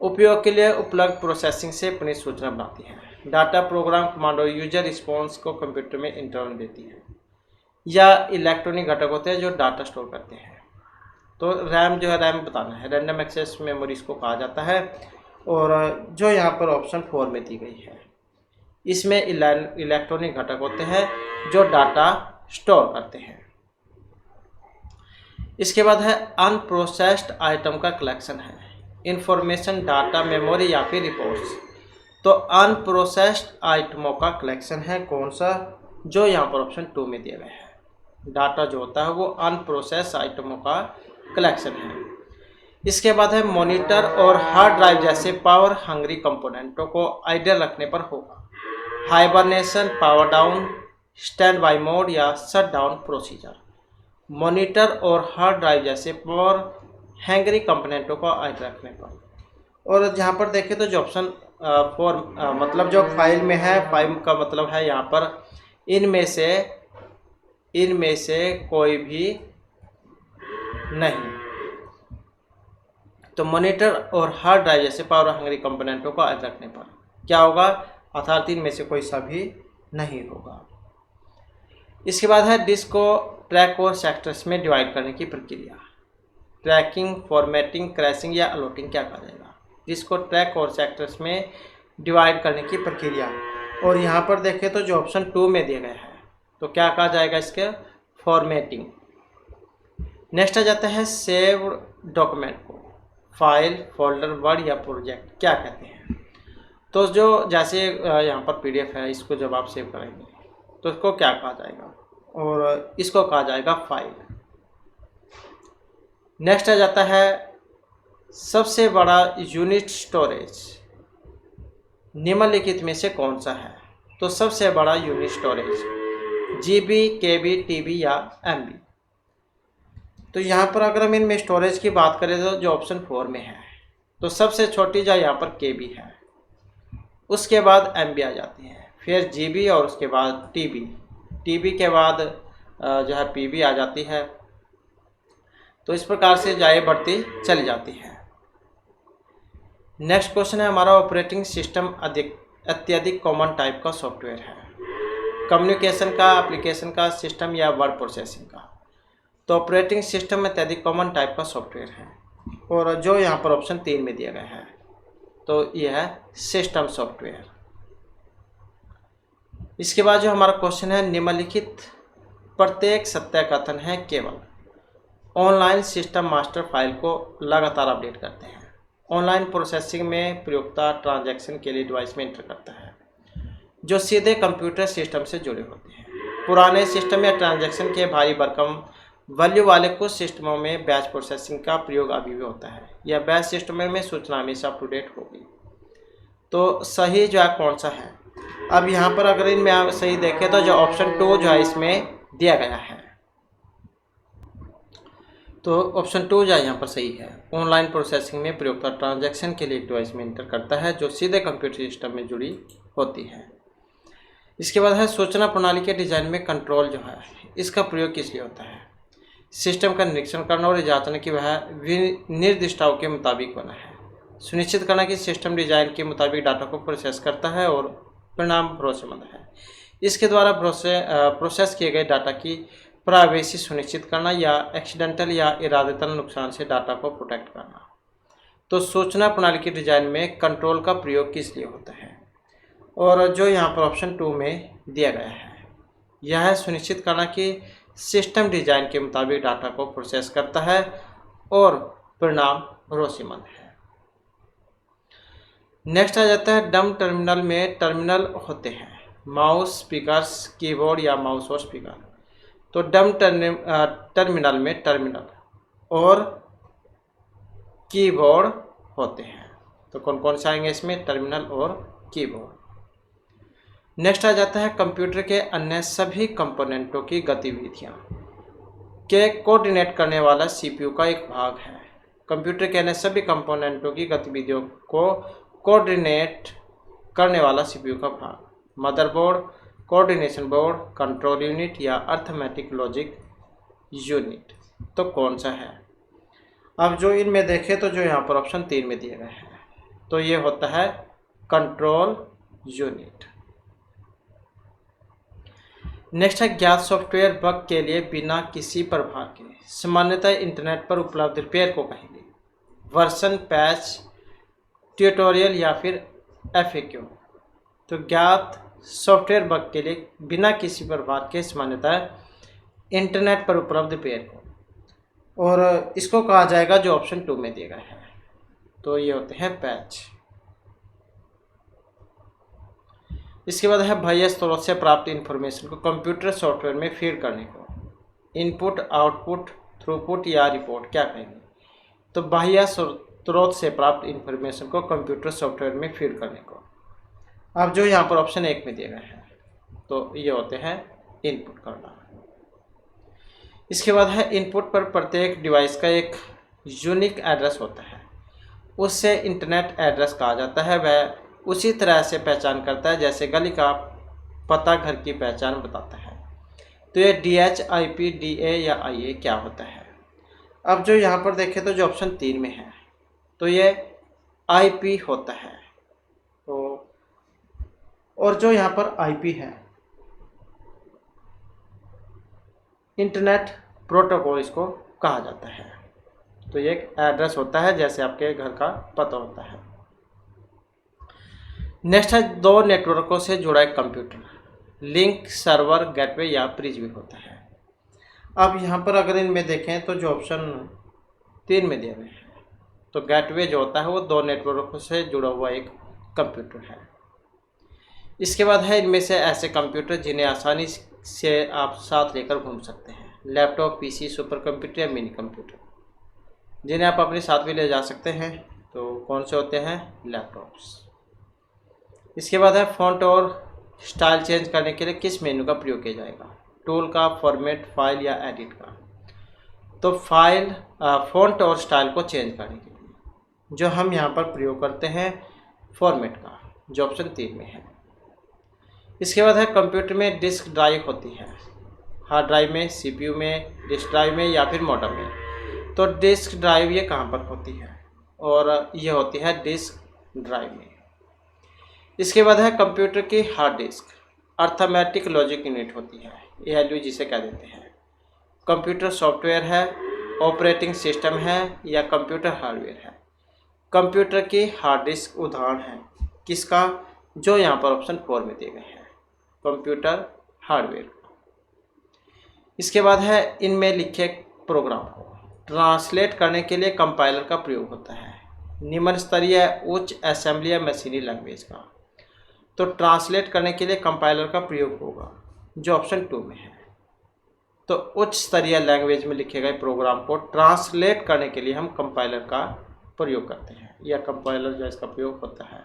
उपयोग के लिए उपलब्ध प्रोसेसिंग से अपनी सूचना बनाती है। डाटा प्रोग्राम कमांड और यूजर रिस्पॉन्स को कंप्यूटर में इंटरन देती है, या इलेक्ट्रॉनिक घटक होते हैं जो डाटा स्टोर करते हैं। तो रैम जो है, रैम बताना है, रैंडम एक्सेस मेमोरी इसको कहा जाता है, और जो यहाँ पर ऑप्शन 4 में दी गई है, इसमें इलेक्ट्रॉनिक घटक होते हैं जो डाटा स्टोर करते हैं। इसके बाद है अनप्रोसेस्ड आइटम का कलेक्शन है, इंफॉर्मेशन, डाटा, मेमोरी या फिर रिपोर्ट्स। तो अनप्रोसेस्ड आइटमों का कलेक्शन है कौन सा? जो यहाँ पर ऑप्शन 2 में दिया गया है। डाटा जो होता है वो अनप्रोसेस्ड आइटमों का कलेक्शन है। इसके बाद है मॉनिटर और हार्ड ड्राइव जैसे पावर हंग्री कंपोनेंटों को आइडल रखने पर होगा hibernation, power down, stand by mode या शट डाउन प्रोसीजर। मॉनिटर और हार्ड ड्राइव जैसे पावर हैंगरी कंपोनेंटों को आइडल रखने पर। और जहाँ पर देखें तो जो ऑप्शन 4 मतलब जो फाइल में है, फाइल का मतलब है यहाँ पर इनमें से कोई भी नहीं। तो मॉनिटर और हार्ड ड्राइव जैसे पावर हंग्री कंपोनेंटों को आइडल रखने पर क्या होगा? अर्थात इनमें से कोई सा भी नहीं होगा। इसके बाद है डिस्क को ट्रैक और सेक्टर्स में डिवाइड करने की प्रक्रिया। ट्रैकिंग, फॉर्मेटिंग, क्रैशिंग या अलॉटिंग क्या कहा जाएगा? डिस्क को ट्रैक और सेक्टर्स में डिवाइड करने की प्रक्रिया। और यहाँ पर देखें तो जो ऑप्शन 2 में दिया गया है, तो क्या कहा जाएगा? इसके फॉर्मेटिंग। नेक्स्ट आ जाता है सेव डॉक्यूमेंट को फाइल, फोल्डर, वर्ड या प्रोजेक्ट क्या कहते हैं? तो जो जैसे यहाँ पर PDF है, इसको जब आप सेव करेंगे तो इसको क्या कहा जाएगा? और इसको कहा जाएगा फाइल। नेक्स्ट आ जाता है सबसे बड़ा यूनिट स्टोरेज निम्नलिखित में से कौन सा है? तो सबसे बड़ा unit storage GB, KB, TB या MB। तो यहाँ पर अगर हम इनमें स्टोरेज की बात करें तो जो ऑप्शन 4 में है, तो सबसे छोटी जो यहाँ पर KB है, उसके बाद MB आ जाती है, फिर GB और उसके बाद TB के बाद जो है PB आ जाती है। तो इस प्रकार से जाए बढ़ती चली जाती है। नेक्स्ट क्वेश्चन है हमारा, ऑपरेटिंग सिस्टम अत्यधिक कॉमन टाइप का सॉफ्टवेयर है, कम्युनिकेशन का, एप्लीकेशन का, सिस्टम या वर्ड प्रोसेसिंग का। तो ऑपरेटिंग सिस्टम में अत्यधिक कॉमन टाइप का सॉफ्टवेयर है, और जो यहाँ पर ऑप्शन 3 में दिया गया है, तो यह है सिस्टम सॉफ्टवेयर। इसके बाद जो हमारा क्वेश्चन है, निम्नलिखित प्रत्येक सत्याकथन है केवल ऑनलाइन सिस्टम मास्टर फाइल को लगातार अपडेट करते हैं। ऑनलाइन प्रोसेसिंग में प्रयोक्ता ट्रांजैक्शन के लिए डिवाइस में एंटर करता है जो सीधे कंप्यूटर सिस्टम से जुड़े होते हैं। पुराने सिस्टम या ट्रांजैक्शन के भारी भरकम वैल्यू वाले कुछ सिस्टमों में बैच प्रोसेसिंग का प्रयोग अभी भी होता है। यह बैच सिस्टम में सूचना हमेशा अप टू डेट होगी। तो सही जो है कौन सा है? अब यहाँ पर अगर इनमें आप सही देखें तो जो ऑप्शन 2 जो है इसमें दिया गया है, तो ऑप्शन 2 जो है यहाँ पर सही है। ऑनलाइन प्रोसेसिंग में प्रयोक्ता ट्रांजैक्शन के लिए एक डिवाइस में एंटर करता है जो सीधे कंप्यूटर सिस्टम में जुड़ी होती है। इसके बाद है सूचना प्रणाली के डिजाइन में कंट्रोल जो है इसका प्रयोग किस लिए होता है? सिस्टम का निरीक्षण करना और जांचना कि वह निर्दिष्टताओं के मुताबिक बना है, सुनिश्चित करना कि सिस्टम डिजाइन के मुताबिक डाटा को प्रोसेस करता है और परिणाम भरोसेमंद है। इसके द्वारा प्रोसेस किए गए डाटा की प्राइवेसी सुनिश्चित करना या एक्सीडेंटल या इरादतन नुकसान से डाटा को प्रोटेक्ट करना। तो सूचना प्रणाली की डिजाइन में कंट्रोल का प्रयोग किस लिए होता है? और जो यहाँ पर ऑप्शन 2 में दिया गया है, यह है सुनिश्चित करना कि सिस्टम डिजाइन के मुताबिक डाटा को प्रोसेस करता है और परिणाम भरोसेमंद है। नेक्स्ट आ जाता है डम टर्मिनल में टर्मिनल होते हैं माउस, स्पीकर्स, कीबोर्ड या माउस और स्पीकर। तो डम टर्मिनल में टर्मिनल और कीबोर्ड होते हैं। तो कौन कौन से आएंगे इसमें? टर्मिनल और कीबोर्ड। नेक्स्ट आ जाता है कंप्यूटर के अन्य सभी कंपोनेंटों की गतिविधियां के कोऑर्डिनेट करने वाला सीपीयू का एक भाग है। कंप्यूटर के अन्य सभी कंपोनेंटों की गतिविधियों को कोऑर्डिनेट करने वाला सीपीयू का भाग, motherboard, coordination board, control unit या अर्थमेटिक लॉजिक यूनिट। तो कौन सा है? अब जो इनमें देखें तो जो यहाँ पर ऑप्शन 3 में दिए गए हैं, तो ये होता है कंट्रोल यूनिट। नेक्स्ट है ज्ञात सॉफ्टवेयर बग के लिए बिना किसी प्रभाव के सामान्यतः इंटरनेट पर उपलब्ध रिपेयर को कहेंगे, वर्जन, पैच, ट्यूटोरियल या फिर FAQ। तो ज्ञात सॉफ्टवेयर बग के लिए बिना किसी प्रभाव के सामान्यतः इंटरनेट पर उपलब्ध रिपेयर को, और इसको कहा जाएगा जो ऑप्शन 2 में दिया गया है, तो ये होते हैं पैच। इसके बाद है बाह्य स्रोत से प्राप्त इंफॉर्मेशन को कंप्यूटर सॉफ्टवेयर में फीड करने को इनपुट, आउटपुट, थ्रूपुट या रिपोर्ट क्या कहेंगे? तो बाह्य स्रोत से प्राप्त इंफॉर्मेशन को कंप्यूटर सॉफ्टवेयर में फीड करने को। अब जो यहाँ पर ऑप्शन 1 में दिए गए हैं, तो ये होते हैं इनपुट करना। इसके बाद है इनपुट पर प्रत्येक डिवाइस का एक यूनिक एड्रेस होता है, उससे इंटरनेट एड्रेस कहा जाता है। वह उसी तरह से पहचान करता है जैसे गली का पता घर की पहचान बताता है। तो ये DH, IP, DA या IA क्या होता है? अब जो यहाँ पर देखें तो जो ऑप्शन 3 में है, तो ये IP होता है। तो और जो यहाँ पर IP है, इंटरनेट प्रोटोकॉल इसको कहा जाता है। तो ये एक एड्रेस होता है जैसे आपके घर का पता होता है। नेक्स्ट है दो नेटवर्कों से जुड़ा एक कंप्यूटर, लिंक, सर्वर, गेटवे या ब्रिज भी होता है। अब यहाँ पर अगर इनमें देखें तो जो ऑप्शन 3 में दिए गए हैं, तो गेटवे जो होता है वो दो नेटवर्कों से जुड़ा हुआ एक कंप्यूटर है। इसके बाद है इनमें से ऐसे कंप्यूटर जिन्हें आसानी से आप साथ लेकर घूम सकते हैं, लैपटॉप, PC, सुपर कंप्यूटर या मिनी कंप्यूटर, जिन्हें आप अपने साथ भी ले जा सकते हैं। तो कौन से होते हैं? लैपटॉप्स। इसके बाद है फ़ॉन्ट और स्टाइल चेंज करने के लिए किस मेन्यू का प्रयोग किया जाएगा? टूल का, फॉर्मेट, फाइल या एडिट का? तो फाइल, फ़ॉन्ट और स्टाइल को चेंज करने के लिए जो हम यहाँ पर प्रयोग करते हैं फॉर्मेट का, जो ऑप्शन 3 में है। इसके बाद है कंप्यूटर में डिस्क ड्राइव होती है, हार्ड ड्राइव में, CPU में, डिस्क ड्राइव में या फिर मॉडम में। तो डिस्क ड्राइव ये कहाँ पर होती है? और ये होती है डिस्क ड्राइव में। इसके बाद है कंप्यूटर की hard disk arithmetic logic unit होती है, ALU जिसे कह देते हैं। कंप्यूटर सॉफ्टवेयर है, ऑपरेटिंग सिस्टम है या कंप्यूटर हार्डवेयर है? कंप्यूटर की हार्ड डिस्क उदाहरण है किसका? जो यहाँ पर ऑप्शन 4 में दिए गए हैं, कंप्यूटर हार्डवेयर। इसके बाद है इनमें लिखे प्रोग्राम को ट्रांसलेट करने के लिए कंपाइलर का प्रयोग होता है, निम्न स्तरीय, उच्च, असेंबली या मशीनी लैंग्वेज का। तो ट्रांसलेट करने के लिए कंपाइलर का प्रयोग होगा, जो ऑप्शन 2 में है। तो उच्च स्तरीय लैंग्वेज में लिखे गए प्रोग्राम को ट्रांसलेट करने के लिए हम कंपाइलर का प्रयोग करते हैं, या कंपाइलर जो इसका प्रयोग होता है।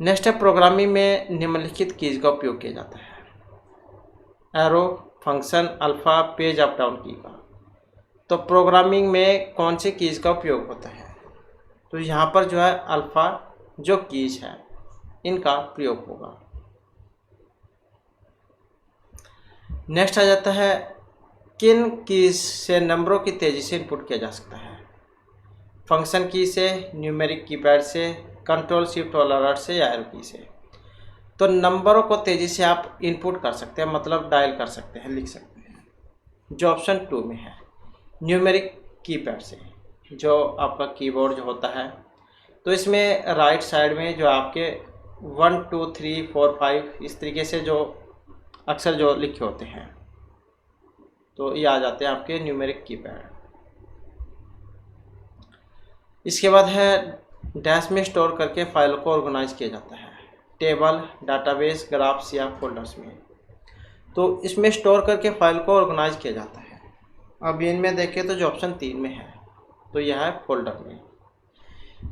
नेक्स्ट है प्रोग्रामिंग में निम्नलिखित कीज का उपयोग किया जाता है, arrow, function, alpha, page up down की का। तो प्रोग्रामिंग में कौन सी कीज का उपयोग होता है? तो यहाँ पर जो है अल्फा जो कीज है इनका प्रयोग होगा। नेक्स्ट आ जाता है किन कीज से नंबरों की तेज़ी से इनपुट किया जा सकता है? फंक्शन की से, न्यूमेरिक कीपैड से, कंट्रोल शिफ्ट ऑल अलर्ट से या एरो की से? तो नंबरों को तेज़ी से आप इनपुट कर सकते हैं, मतलब डायल कर सकते हैं, लिख सकते हैं। जो ऑप्शन 2 में है न्यूमेरिक कीपैड से, जो आपका कीबोर्ड जो होता है, तो इसमें राइट साइड में जो आपके 1 2 3 4 5 इस तरीके से जो अक्षर जो लिखे होते हैं, तो ये आ जाते हैं आपके न्यूमेरिक कीपैड। इसके बाद है डैश में स्टोर करके फाइल को ऑर्गेनाइज किया जाता है, टेबल, डाटाबेस, ग्राफ्स या फोल्डर्स में। तो इसमें स्टोर करके फाइल को ऑर्गेनाइज किया जाता है। अब इनमें देखें तो जो ऑप्शन 3 में है, तो यह है फोल्डर में।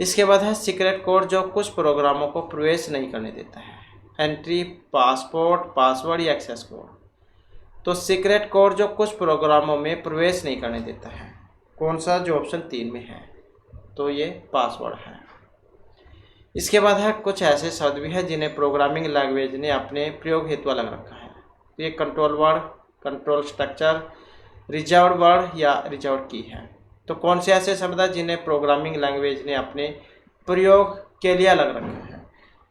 इसके बाद है सीक्रेट कोड, जो कुछ प्रोग्रामों को प्रवेश नहीं करने देता है, एंट्री, पासपोर्ट, पासवर्ड या एक्सेस कोड। तो सीक्रेट कोड जो कुछ प्रोग्रामों में प्रवेश नहीं करने देता है, कौन सा, जो ऑप्शन 3 में है, तो ये पासवर्ड है। इसके बाद है कुछ ऐसे शब्द भी हैं जिन्हें प्रोग्रामिंग लैंग्वेज ने अपने प्रयोग हेतु अलग रखा है। तो ये control word, control structure, reserved word या रिजर्व्ड की है। तो कौन से ऐसे शब्द हैं जिन्हें प्रोग्रामिंग लैंग्वेज ने अपने प्रयोग के लिए अलग रखा है,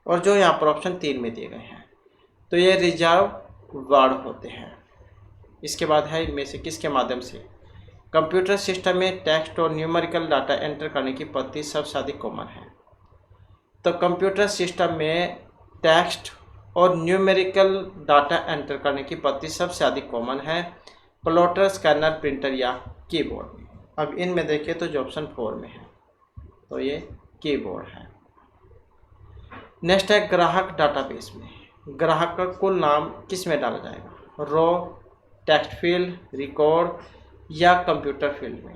और जो यहाँ पर ऑप्शन 3 में दिए गए हैं, तो ये रिजर्व वर्ड होते हैं। इसके बाद है इनमें से किसके माध्यम से कंप्यूटर सिस्टम में टेक्स्ट और न्यूमेरिकल डाटा एंटर करने की पद्धति सबसे अधिक कॉमन है। तो कंप्यूटर सिस्टम में टेक्स्ट और न्यूमेरिकल डाटा एंटर करने की पद्धति सबसे अधिक कॉमन है, प्लॉटर, स्कैनर, प्रिंटर या कीबोर्ड में। अब इनमें देखिए तो जो ऑप्शन 4 में है, तो ये कीबोर्ड है। नेक्स्ट है ग्राहक डाटाबेस में ग्राहक का कुल नाम किस में डाला जाएगा, रो, टेक्स्ट फील्ड, रिकॉर्ड या कंप्यूटर फील्ड में।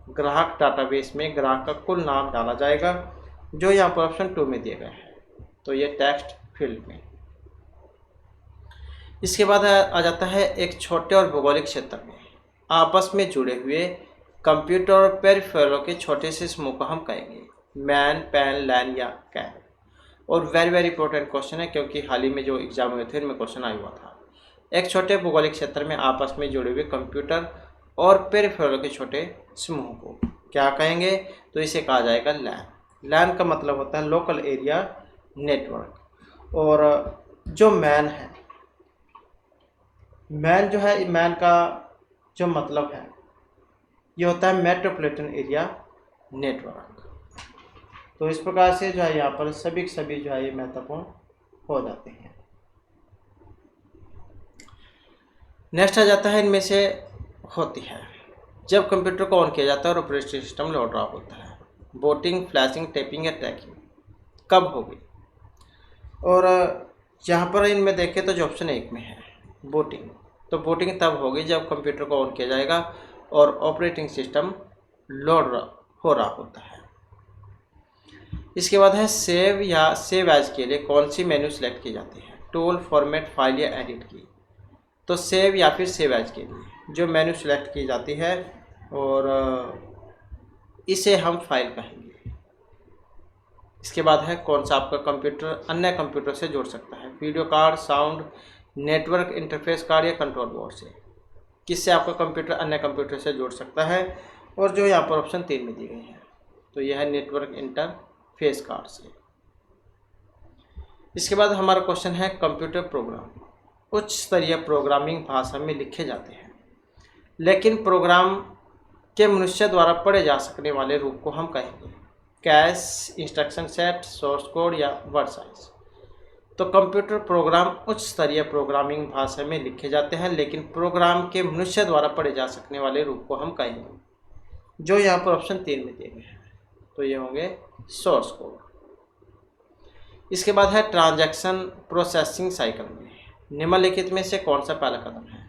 ग्राहक डाटाबेस में ग्राहक का कुल नाम डाला जाएगा, जो यहाँ पर ऑप्शन 2 में दिए गए हैं, तो ये टेक्स्ट फील्ड में। इसके बाद आ जाता है एक छोटे और भौगोलिक क्षेत्र में आपस में जुड़े हुए कंप्यूटर और पेरिफेरलों के छोटे से समूह को हम कहेंगे मैन, पैन, लैन या कैन। और वेरी इंपॉर्टेंट क्वेश्चन है, क्योंकि हाल ही में जो एग्जाम हुए थे इनमें क्वेश्चन आया हुआ था। एक छोटे भौगोलिक क्षेत्र में आपस में जुड़े हुए कंप्यूटर और पेरिफेरल के छोटे समूह को क्या कहेंगे, तो इसे कहा जाएगा लैन। लैन का मतलब होता है लोकल एरिया नेटवर्क। और जो मैन है, मैन जो है, मैन का जो मतलब है ये होता है मेट्रोपॉलिटन एरिया नेटवर्क। तो इस प्रकार से जो है यहाँ पर सभी के सभी जो है ये महत्वपूर्ण हो जाते हैं। नेक्स्ट आ जाता है इनमें से होती है जब कंप्यूटर को ऑन किया जाता है और ऑपरेटिंग सिस्टम लोड रहा होता है, बूटिंग, फ्लैशिंग, टैपिंग या ट्रैकिंग कब होगी। और यहाँ पर इनमें देखें तो जो ऑप्शन 1 में है बूटिंग, तो बूटिंग तब होगी जब कंप्यूटर को ऑन किया जाएगा और ऑपरेटिंग सिस्टम लोड हो रहा होता है। इसके बाद है सेव या सेव एज के लिए कौन सी मेन्यू सेलेक्ट की जाती है, टूल, फॉर्मेट, फाइल या एडिट की। तो सेव या फिर सेव एज के लिए जो मेन्यू सेलेक्ट की जाती है और इसे हम फाइल कहेंगे। इसके बाद है कौन सा आपका कंप्यूटर अन्य कंप्यूटर से जोड़ सकता है, video card, sound, network interface card या कंट्रोल बोर्ड से। किससे आपका कंप्यूटर अन्य कंप्यूटर से जोड़ सकता है, और जो यहाँ पर ऑप्शन 3 में दी गई है, तो यह है नेटवर्क इंटरफेस कार्ड से। इसके बाद हमारा क्वेश्चन है कंप्यूटर प्रोग्राम उच्च स्तरीय प्रोग्रामिंग भाषा में लिखे जाते हैं, लेकिन प्रोग्राम के मनुष्य द्वारा पढ़े जा सकने वाले रूप को हम कहेंगे cash, instruction set, source code या वर्ड साइज। तो कंप्यूटर प्रोग्राम उच्च स्तरीय प्रोग्रामिंग भाषा में लिखे जाते हैं, लेकिन प्रोग्राम के मनुष्य द्वारा पढ़े जा सकने वाले रूप को हम कहेंगे, जो यहाँ पर ऑप्शन 3 में दिए गए हैं, तो ये होंगे सोर्स कोड। इसके बाद है ट्रांजैक्शन प्रोसेसिंग साइकिल में निम्नलिखित में से कौन सा पहला कदम है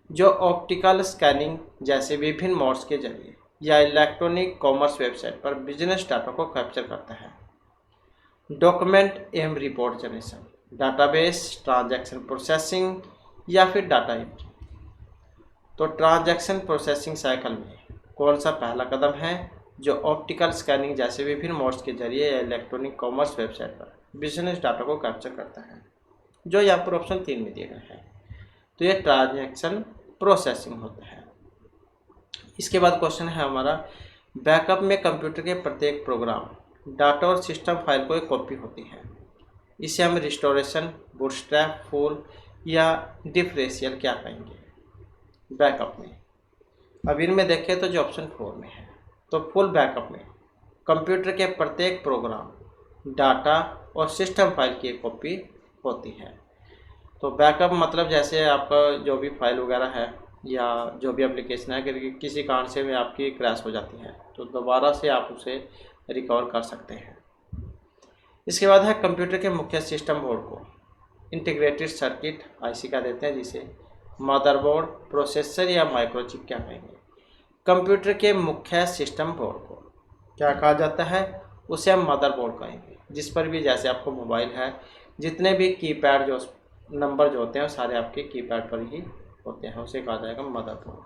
जो ऑप्टिकल स्कैनिंग जैसे विभिन्न मोड्स के जरिए या इलेक्ट्रॉनिक कॉमर्स वेबसाइट पर बिजनेस डाटा को कैप्चर करता है, डॉक्यूमेंट एवं report generation, database, transaction processing या फिर डाटा एंट्री। तो ट्रांजैक्शन प्रोसेसिंग साइकिल में कौन सा पहला कदम है जो ऑप्टिकल स्कैनिंग जैसे विभिन्न मोड्स के जरिए या इलेक्ट्रॉनिक कॉमर्स वेबसाइट पर बिजनेस डाटा को कैप्चर करता है, जो यहाँ पर ऑप्शन 3 में दिए गए हैं, तो ये ट्रांजैक्शन प्रोसेसिंग होता है। इसके बाद क्वेश्चन है हमारा बैकअप में कंप्यूटर के प्रत्येक प्रोग्राम, डाटा और सिस्टम फाइल को एक कॉपी होती है, इसे हम रिस्टोरेशन, बूटस्ट्रैप, फुल या डिफरेंशियल क्या कहेंगे बैकअप में। अब इनमें देखें तो जो ऑप्शन 4 में है, तो फुल बैकअप में कंप्यूटर के प्रत्येक प्रोग्राम, डाटा और सिस्टम फाइल की एक कॉपी होती है। तो बैकअप मतलब जैसे आपका जो भी फाइल वगैरह है या जो भी एप्लीकेशन है, अगर किसी कारण से में आपकी क्रैश हो जाती है तो दोबारा से आप उसे रिकवर कर सकते हैं। इसके बाद है कंप्यूटर के मुख्य सिस्टम बोर्ड को इंटीग्रेटेड सर्किट आईसी का देते हैं, जिसे मदरबोर्ड, प्रोसेसर या माइक्रोचिप क्या कहेंगे। कंप्यूटर के मुख्य सिस्टम बोर्ड को क्या कहा जाता है, उसे हम मदरबोर्ड कहेंगे। जिस पर भी जैसे आपको मोबाइल है, जितने भी कीपैड जो नंबर जो होते हैं सारे आपके कीपैड पर ही होते हैं, उसे कहा जाएगा मदरबोर्ड,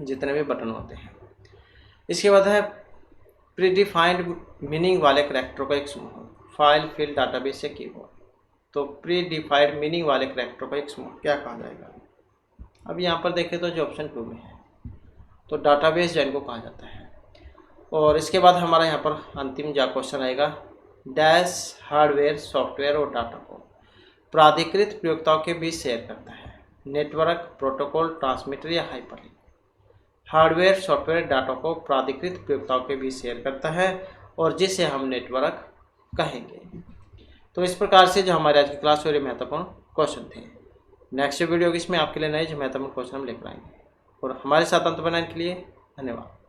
जितने भी बटन होते हैं। इसके बाद है प्रीडिफाइंड मीनिंग वाले करैक्टर का एक समूह, फाइल, फील्ड, डाटाबेस या कीबोर्ड। तो प्रीडिफाइंड मीनिंग वाले करैक्टर का एक समूह क्या कहा जाएगा। अब यहाँ पर देखें तो जो ऑप्शन 2 में है, तो डाटाबेस जो इनको कहा जाता है। और इसके बाद हमारा यहाँ पर अंतिम जो क्वेश्चन आएगा, डैश हार्डवेयर, सॉफ्टवेयर और डाटा को प्राधिकृत प्रयोक्ताओं के बीच शेयर करता है, नेटवर्क, प्रोटोकॉल, ट्रांसमीटर या हाइपरलिंक। हार्डवेयर, सॉफ्टवेयर, डाटा को प्राधिकृत प्रयोक्ताओं के बीच शेयर करता है और जिसे हम नेटवर्क कहेंगे। तो इस प्रकार से जो हमारे आज की क्लास में महत्वपूर्ण क्वेश्चन थे। नेक्स्ट वीडियो इसमें आपके लिए नए जो महत्वपूर्ण क्वेश्चन हम लेकर आएंगे। और हमारे साथ अंत बनाने के लिए धन्यवाद।